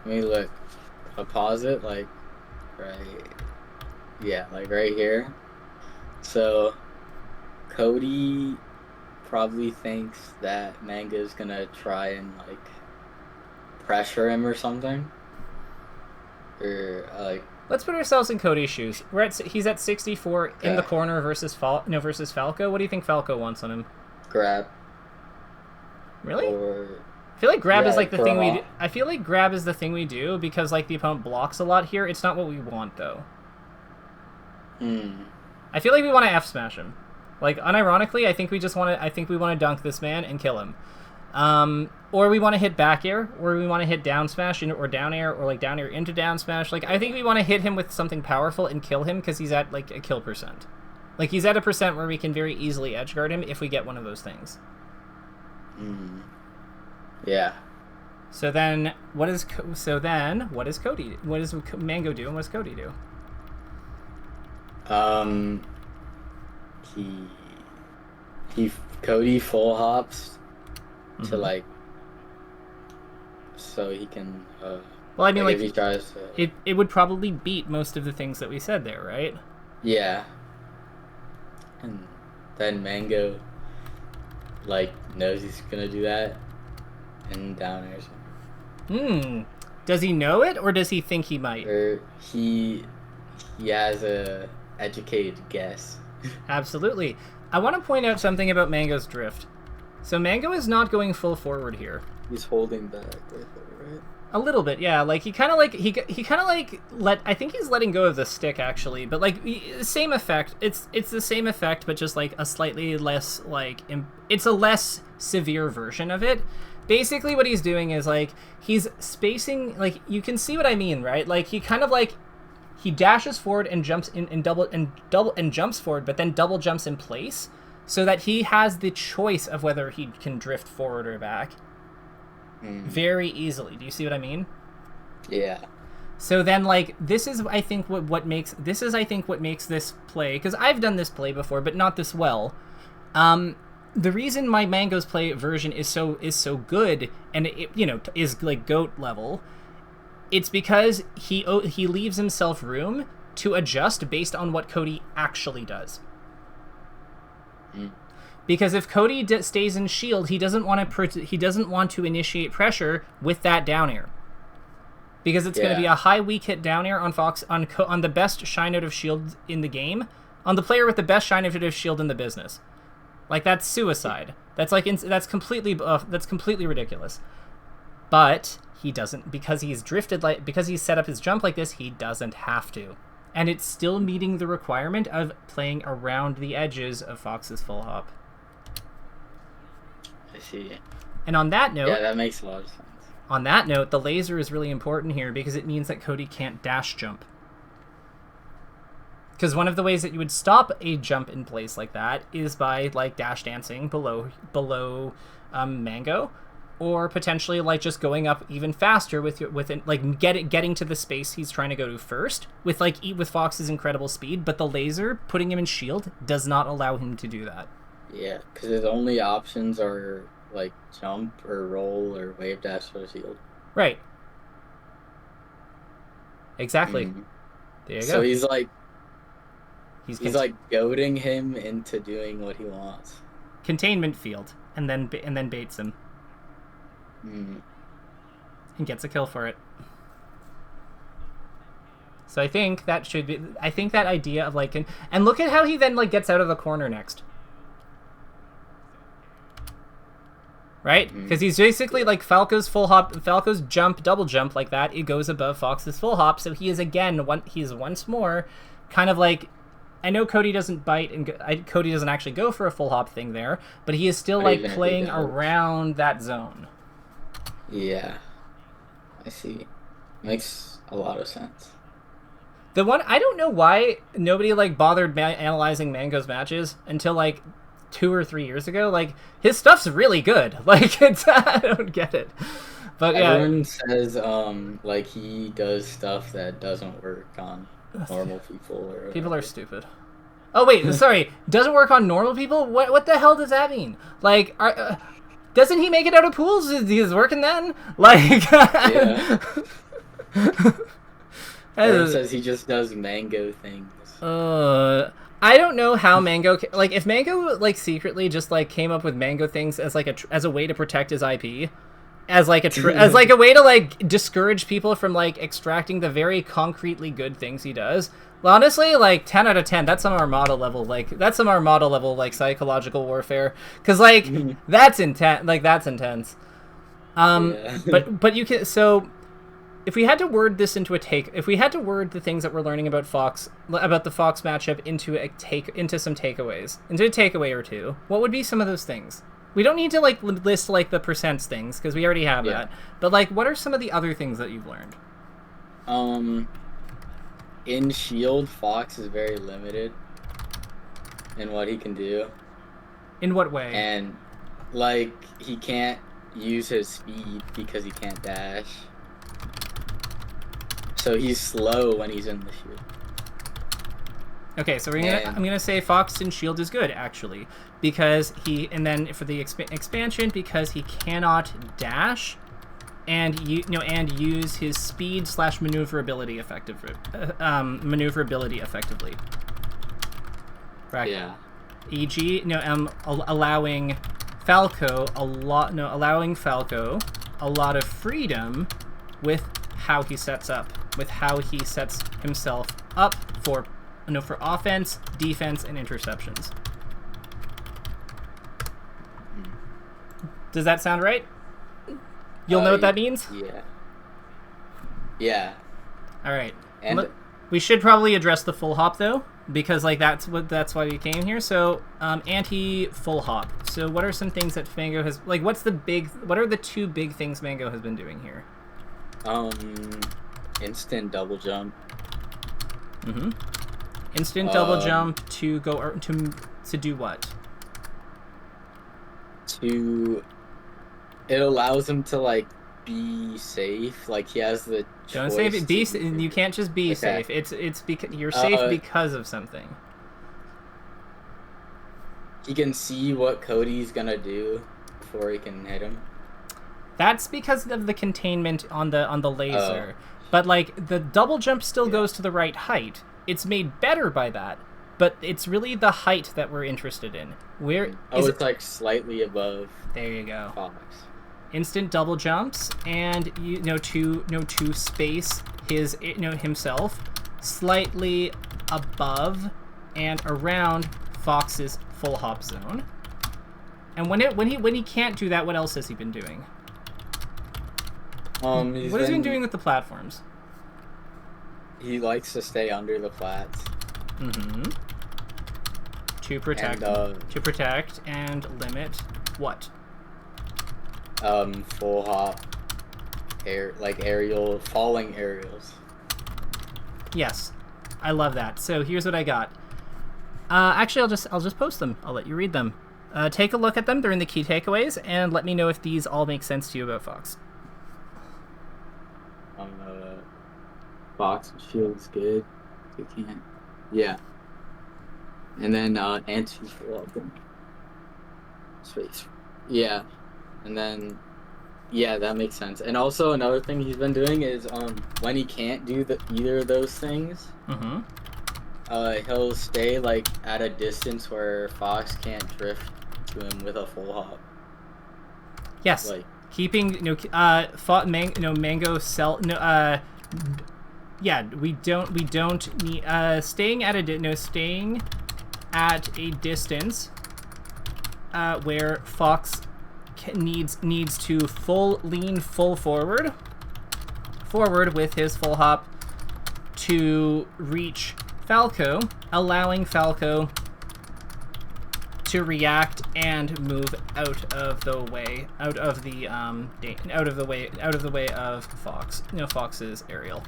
me look. I'll pause it like like right here. So Cody probably thinks that Manga's gonna try and like pressure him or something. Or like, let's put ourselves in Cody's shoes. He's at 64 in the corner versus Falco. What do you think Falco wants on him? Grab. Really? I feel like grab is like the thing we do. I feel like grab is the thing we do because like the opponent blocks a lot here. It's not what we want though. I feel like we want to F smash him. Like unironically, I think we want to dunk this man and kill him. Or we want to hit back air, or we want to hit down smash, or down air, or like down air into down smash. Like I think we want to hit him with something powerful and kill him because he's at like a kill percent. Like he's at a percent where we can very easily edge guard him if we get one of those things. Yeah. So then what does Cody? What does Mango do, and what does Cody do? Cody full hops to like, so he can. Well, I mean, like if he tries to... it would probably beat most of the things that we said there, right? Yeah. And then Mango, like, knows he's gonna do that, and down airs. Does he know it, or does he think he might? Or he has a educated guess. Absolutely. I want to point out something about Mango's drift. So Mango is not going full forward here. He's holding back with it, right? A little bit, yeah. Like he kind of like I think he's letting go of the stick actually, but like same effect. It's the same effect, but just like a slightly less like it's a less severe version of it. Basically, what he's doing is like he's spacing. Like you can see what I mean, right? Like he kind of like he dashes forward and jumps in and double and jumps forward, but then double jumps in place, so that he has the choice of whether he can drift forward or back very easily. Do you see what I mean? Yeah. So then, like, this is, I think, what makes this play, because I've done this play before, but not this well. The reason my Mango's play version is so good, and it, you know, is like GOAT level, it's because he leaves himself room to adjust based on what Cody actually does. Because if Cody stays in shield, he doesn't want to initiate pressure with that down air. Because it's going to be a high weak hit down air on Fox on the best shine out of shield in the game, on the player with the best shine out of shield in the business. Like that's suicide. That's like that's completely ridiculous. But he doesn't, because he's set up his jump like this. He doesn't have to, and it's still meeting the requirement of playing around the edges of Fox's full hop. I see. And on that note, yeah, that makes a lot of sense. On that note, the laser is really important here because it means that Cody can't dash jump. Because one of the ways that you would stop a jump in place like that is by like dash dancing below Mango, or potentially like just going up even faster with like getting to the space he's trying to go to first with Fox's incredible speed. But the laser, putting him in shield, does not allow him to do that. Yeah, because his only options are like jump or roll or wave dash or shield. Right. Exactly. Mm-hmm. There you go. So he's like. He's like goading him into doing what he wants. Containment field, and then baits him, and gets a kill for it. So I think that should be. I think that idea of like, and look at how he then like gets out of the corner next, right? Because he's basically like Falco's full hop, Falco's jump, double jump like that. It goes above Fox's full hop, so he is again he's once more kind of like. I know Cody doesn't bite, and Cody doesn't actually go for a full hop thing there, but he is still like playing around that zone. Yeah, I see. Makes a lot of sense. The one I don't know why nobody like bothered analyzing Mango's matches until like 2 or 3 years ago. Like his stuff's really good. Like it's I don't get it. But yeah, everyone says like he does stuff that doesn't work on normal people or whatever. People are stupid. Oh wait, sorry. Doesn't work on normal people? What the hell does that mean? Like, doesn't he make it out of pools? He's working then? Like, yeah. Everyone says he just does Mango things. I don't know how Mango like if Mango like secretly just like came up with Mango things as like as a way to protect his IP. As like a way to like discourage people from like extracting the very concretely good things he does. Well, honestly, like 10 out of 10. That's some Armada level. Like that's some Armada level like psychological warfare. Because like that's intense. Like that's intense. Yeah. but you can. So if we had to word this into if we had to word the things that we're learning about the Fox matchup into some takeaways, into a takeaway or two, what would be some of those things? We don't need to like list like the percents things because we already have that. But like, what are some of the other things that you've learned? In Shield, Fox is very limited in what he can do. In what way? And like he can't use his speed because he can't dash. So he's slow when he's in the shield. Okay, so I'm gonna say Fox in Shield is good actually, because and then for the expansion because he cannot dash, and use his speed / maneuverability effectively. Right. Yeah. E.g., allowing Falco a lot of freedom with how he sets himself up for offense, defense, and interceptions. Does that sound right? You'll know what that means? Yeah. Yeah. All right. And we should probably address the full hop though, because like that's why we came here. So anti full hop. So what are some things that Mango has like? What are the 2 big things Mango has been doing here? Instant double jump. Instant double jump to go to do what? It allows him to like be safe. Like he has the Don't say you can't just be safe. It's because you're safe because of something. He can see what Cody's gonna do before he can hit him. That's because of the containment on the laser. But like the double jump still goes to the right height. It's made better by that, but it's really the height that we're interested in. It's like slightly above. There you go. Fox. Instant double jumps, and to space his himself slightly above and around Fox's full hop zone. And when he can't do that, what else has he been doing? What has he been doing with the platforms? He likes to stay under the flats. To protect and limit what? Full hop. aerial falling aerials. Yes, I love that. So here's what I got. Actually, I'll just post them. I'll let you read them. Take a look at them. They're in the key takeaways, and let me know if these all make sense to you about Fox. Fox shield's good. You can't. Yeah. And then space. Yeah. And then that makes sense. And also another thing he's been doing is when he can't do either of those things, he'll stay like at a distance where Fox can't drift to him with a full hop. Yes. Like keeping mango cell yeah, we don't need staying at a distance where Fox needs to lean full forward with his full hop to reach Falco, allowing Falco to react and move out of the way of Fox, Fox's aerial.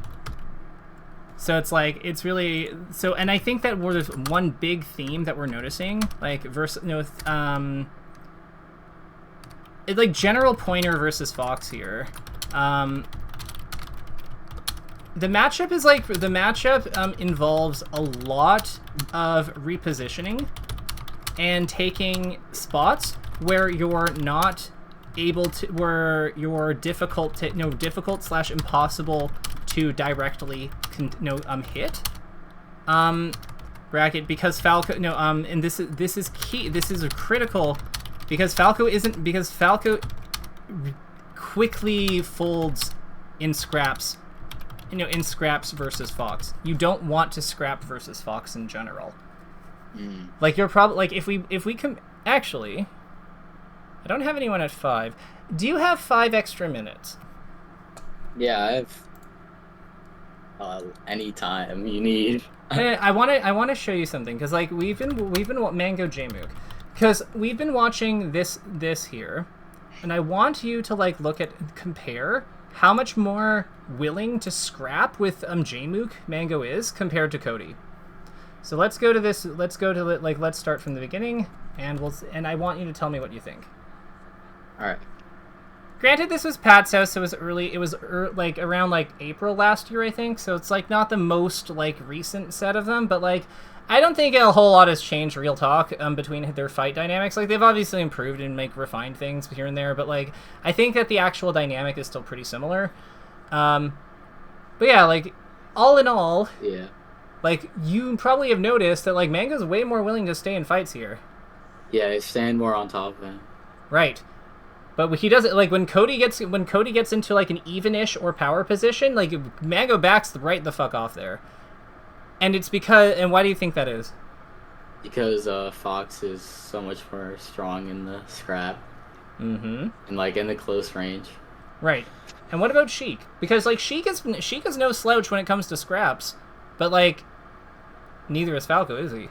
So it's like, it's really, so, and I think that there's one big theme that we're noticing, like, it's like general pointer versus Fox here. The matchup involves a lot of repositioning and taking spots where you're not able to, where you're difficult / impossible to directly hit. Bracket, because Falco and this is key. This is critical because Falco quickly folds in scraps. In scraps versus Fox. You don't want to scrap versus Fox in general. Like, you're probably like, if we can actually, I don't have anyone at 5. Do you have 5 extra minutes? Yeah, I have any time you need. I want to show you something, because like we've been Mango Jmook, because we've been watching this here, and I want you to like compare how much more willing to scrap with Jmook Mango is compared to Cody. So let's go to this. Let's start from the beginning, and I want you to tell me what you think. All right. Granted, this was Pat's house, so it was early. It was like around like April last year, I think. So it's like not the most like recent set of them, but like I don't think a whole lot has changed. Real talk, between their fight dynamics. Like, they've obviously improved and refined things here and there, but like I think that the actual dynamic is still pretty similar. But yeah, like all in all, yeah. Like, you probably have noticed that like Mango's way more willing to stay in fights here. Yeah, I stand more on top of him. Right. But he doesn't, like, when Cody gets into like an even-ish or power position, like Mango backs right the fuck off there. And it's because, and why do you think that is? Because Fox is so much more strong in the scrap. And like in the close range. Right. And what about Sheik? Because like Sheik is no slouch when it comes to scraps, but like neither is Falco, is he?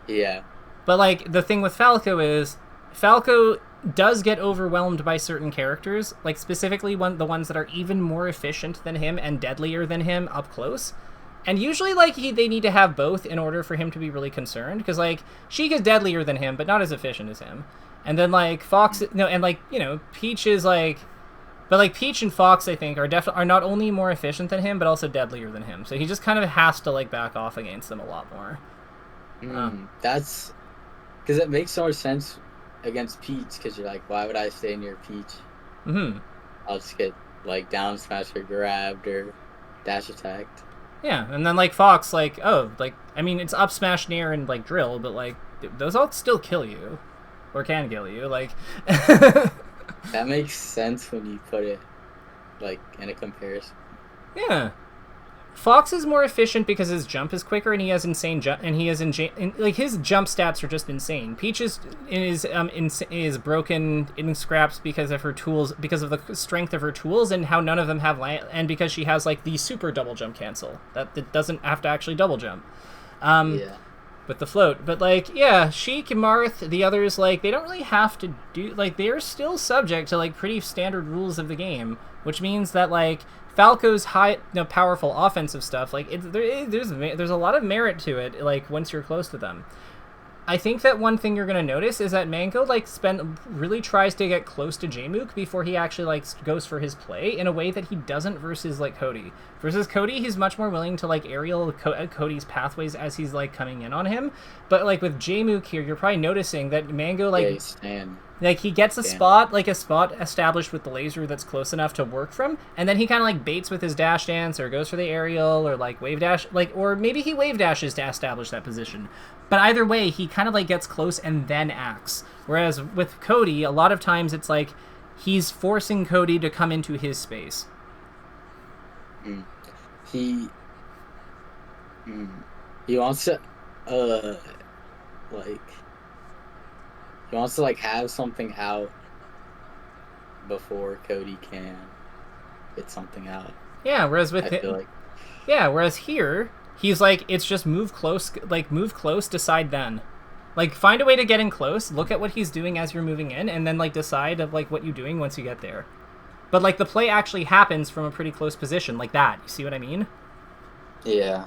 Yeah. But like the thing with Falco is Falco does get overwhelmed by certain characters, like specifically the ones that are even more efficient than him and deadlier than him up close. And usually, like, they need to have both in order for him to be really concerned, because, like, Sheik is deadlier than him, but not as efficient as him. And then, like, Fox, and, like, Peach is, like, but, like, Peach and Fox, I think, are not only more efficient than him, but also deadlier than him. So he just kind of has to, like, back off against them a lot more. That's, because it makes so much sense against Peach, because you're like, why would I stay near Peach? I'll just get, like, down smashed or grabbed or dash attacked. Yeah, and then, like, Fox, like, oh, like, I mean, it's up, smash, nair, and, like, drill, but, like, those all still kill you. Or can kill you, like... That makes sense when you put it, like, in a comparison. Yeah. Fox is more efficient because his jump is quicker, and he has insane jump, and like, his jump stats are just insane. Peach is broken in scraps because of her tools, because of the strength of her tools, and how none of them have and because she has, like, the super double jump cancel that doesn't have to actually double jump. Yeah. with the float. But like, yeah, Sheik and Marth, the others, like, they don't really have to do, like, they're still subject to like pretty standard rules of the game, which means that like Falco's powerful offensive stuff, like there's a lot of merit to it. Like once you're close to them. I think that one thing you're going to notice is that Mango like really tries to get close to Jmook before he actually like goes for his play in a way that he doesn't versus like Cody. Versus Cody, he's much more willing to like aerial Cody's pathways as he's like coming in on him. But like with Jmook here, you're probably noticing that Mango like like he gets a spot established with the laser that's close enough to work from, and then he kind of like baits with his dash dance or goes for the aerial or like wave dash, like, or maybe he wave dashes to establish that position. But either way, he kind of like gets close and then acts. Whereas with Cody, a lot of times it's like he's forcing Cody to come into his space. He wants to like he wants to like have something out before Cody can get something out. Yeah, whereas with whereas here he's like, it's just move close, decide then. Like, find a way to get in close, look at what he's doing as you're moving in, and then, like, decide of, like, what you're doing once you get there. But, like, the play actually happens from a pretty close position, like that. You see what I mean? Yeah.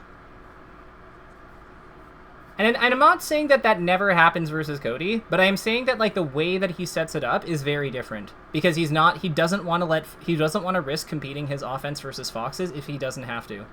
And I'm not saying that that never happens versus Cody, but I am saying that, like, the way that he sets it up is very different. Because he doesn't want to risk competing his offense versus Fox's if he doesn't have to.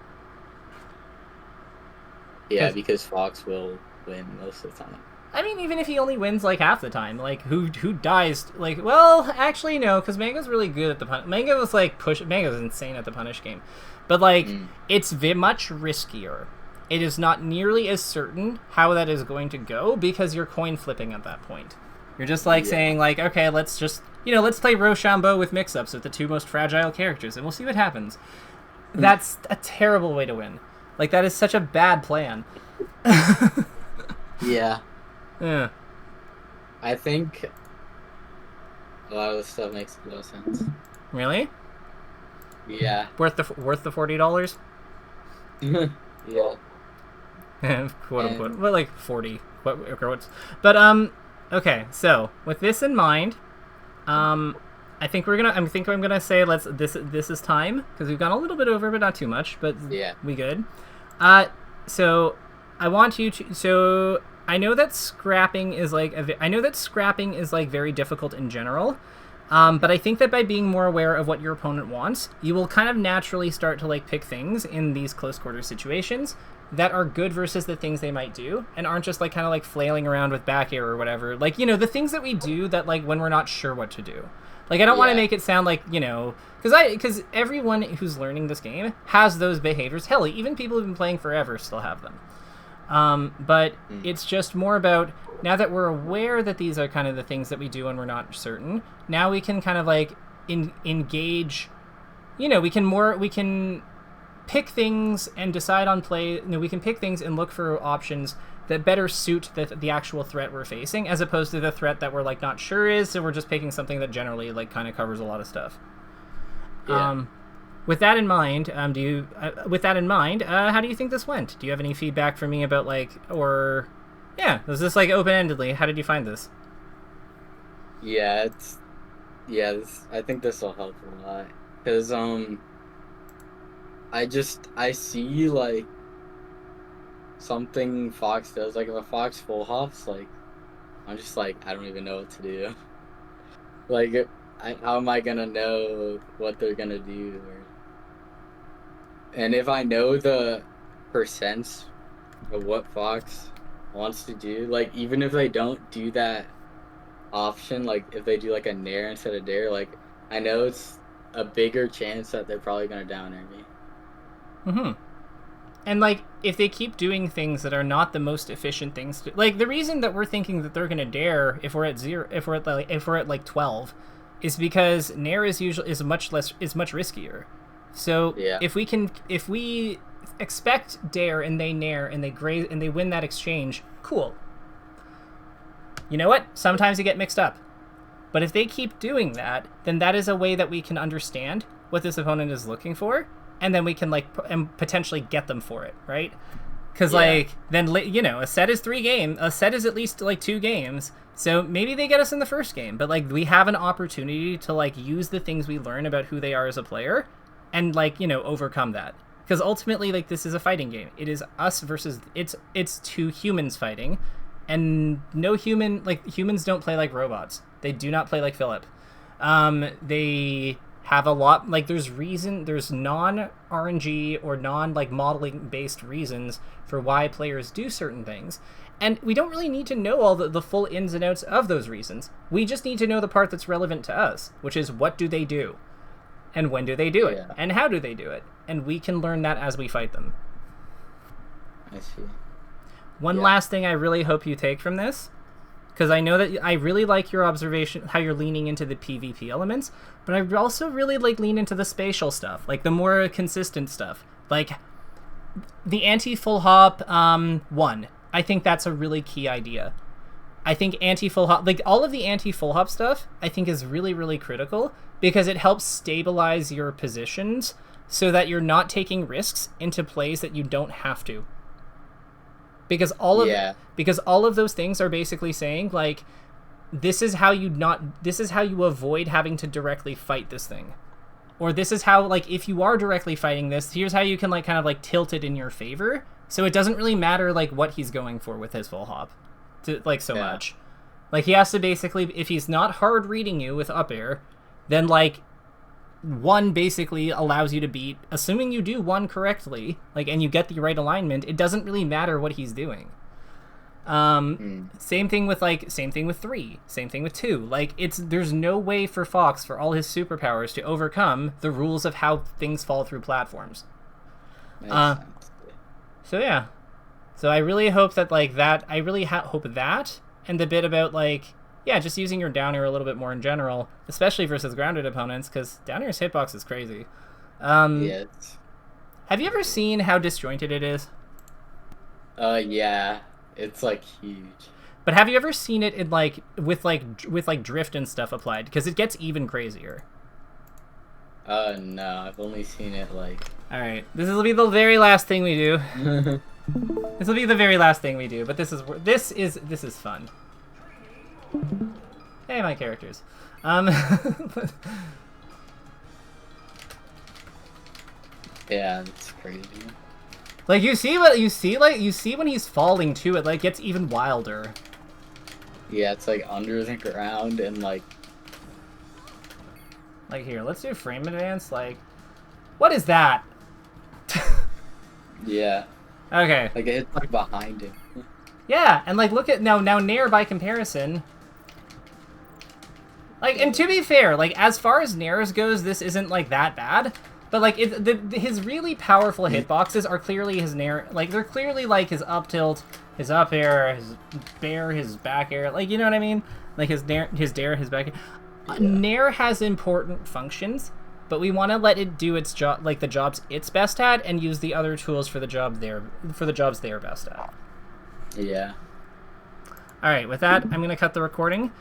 Yeah, because Fox will win most of the time. I mean, even if he only wins like half the time, like who dies? Like, well, actually no, because Mango's really good at the punish. Mango's insane at the punish game, but like it's much riskier. It is not nearly as certain how that is going to go because you're coin flipping at that point. You're just like saying like, okay, let's just let's play Rochambeau with mix-ups with the two most fragile characters, and we'll see what happens. That's a terrible way to win. Like, that is such a bad plan. Yeah. Yeah. I think a lot of this stuff makes no sense. Really? Yeah. Worth the $40? Yeah. Quote unquote. Well, like 40. But okay. So with this in mind, I'm gonna say this is time because we've gone a little bit over, but not too much. But yeah, we good. So I want you to. So I know that scrapping is like very difficult in general. But I think that by being more aware of what your opponent wants, you will kind of naturally start to like pick things in these close quarter situations that are good versus the things they might do, and aren't just like kind of like flailing around with back air or whatever. Like, the things that we do that like when we're not sure what to do. Like, I don't want to make it sound like, because everyone who's learning this game has those behaviors. Hell, even people who've been playing forever still have them. But it's just more about, now that we're aware that these are kind of the things that we do when we're not certain, now we can kind of like engage, we can pick things and decide on play. We can pick things and look for options that better suit the actual threat we're facing, as opposed to the threat that we're like not sure is, so we're just picking something that generally like kind of covers a lot of stuff. Yeah. With that in mind, how do you think this went? Do you have any feedback for me about like, or was this like open-endedly? How did you find this? I think this will help a lot because I see like something Fox does, like if a Fox full hops, like I'm just like, I don't even know what to do. Like, how am I gonna know what they're gonna do? And if I know the percents of what Fox wants to do, like even if they don't do that option, like if they do like a nair instead of dare, like I know it's a bigger chance that they're probably gonna down air me. And like, if they keep doing things that are not the most efficient things to, like, the reason that we're thinking that they're gonna dare if we're at like 12 is because nair is much riskier. So if we expect dare and they nair and they graze and they win that exchange, cool. You know what? Sometimes you get mixed up. But if they keep doing that, then that is a way that we can understand what this opponent is looking for, and then we can like potentially get them for it, right? Because, like, then, you know, a set is 3 games. A set is at least, like, 2 games. So maybe they get us in the first game. But, like, we have an opportunity to, like, use the things we learn about who they are as a player and, like, you know, overcome that. Because ultimately, like, this is a fighting game. It is us versus... It's 2 humans fighting. And no human... Like, humans don't play like robots. They do not play like Philip. They... have a lot, like, there's non-RNG or non-like modeling based reasons for why players do certain things, and we don't really need to know all the full ins and outs of those reasons. We just need to know the part that's relevant to us, which is what do they do and when do they do it and how do they do it, and we can learn that as we fight them. I see. One last thing I really hope you take from this, because I know that I really like your observation, how you're leaning into the PvP elements, but I also really lean into the spatial stuff, like the more consistent stuff. Like, the anti-full hop 1, I think that's a really key idea. I think anti-full hop, like all of the anti-full hop stuff, I think is really, really critical, because it helps stabilize your positions so that you're not taking risks into plays that you don't have to. Because all of those things are basically saying, like, this is how you avoid having to directly fight this thing. Or this is how, like, if you are directly fighting this, here's how you can, like, kind of, like, tilt it in your favor. So it doesn't really matter, like, what he's going for with his full hop, much. Like, he has to basically, if he's not hard reading you with up air, then, like, 1 basically allows you to beat, assuming you do 1 correctly, like, and you get the right alignment, it doesn't really matter what he's doing. Same thing with 3, same thing with 2. Like, there's no way for Fox, for all his superpowers, to overcome the rules of how things fall through platforms. So yeah. So I really hope that, like, I really hope that, and the bit about, like, just using your down air a little bit more in general, especially versus grounded opponents, because down air's hitbox is crazy. Yes. Have you ever seen how disjointed it is? Yeah. It's, like, huge. But have you ever seen it in, like, with drift and stuff applied? Because it gets even crazier. No. I've only seen it, like... Alright. This will be the very last thing we do. This will be the very last thing we do, but this is fun. Hey, my characters. Yeah, it's crazy. Like, you see when he's falling too, it, like, gets even wilder. Yeah, it's, like, under the ground and, like... Like, here, let's do frame advance, like... What is that? Yeah. Okay. Like, it's, like, behind him. Yeah, and, like, look at... Now Nair, by comparison... Like, and to be fair, like, as far as Nairs goes, this isn't, like, that bad. But, like, his really powerful hitboxes are clearly his Nair... Like, they're clearly, like, his up tilt, his up air, his bair, his back air. Like, you know what I mean? Like, his dare, his back air. Yeah. Nair has important functions, but we want to let it do its job, like, the jobs it's best at, and use the other tools for the jobs they're best at. Yeah. Alright, with that, I'm going to cut the recording.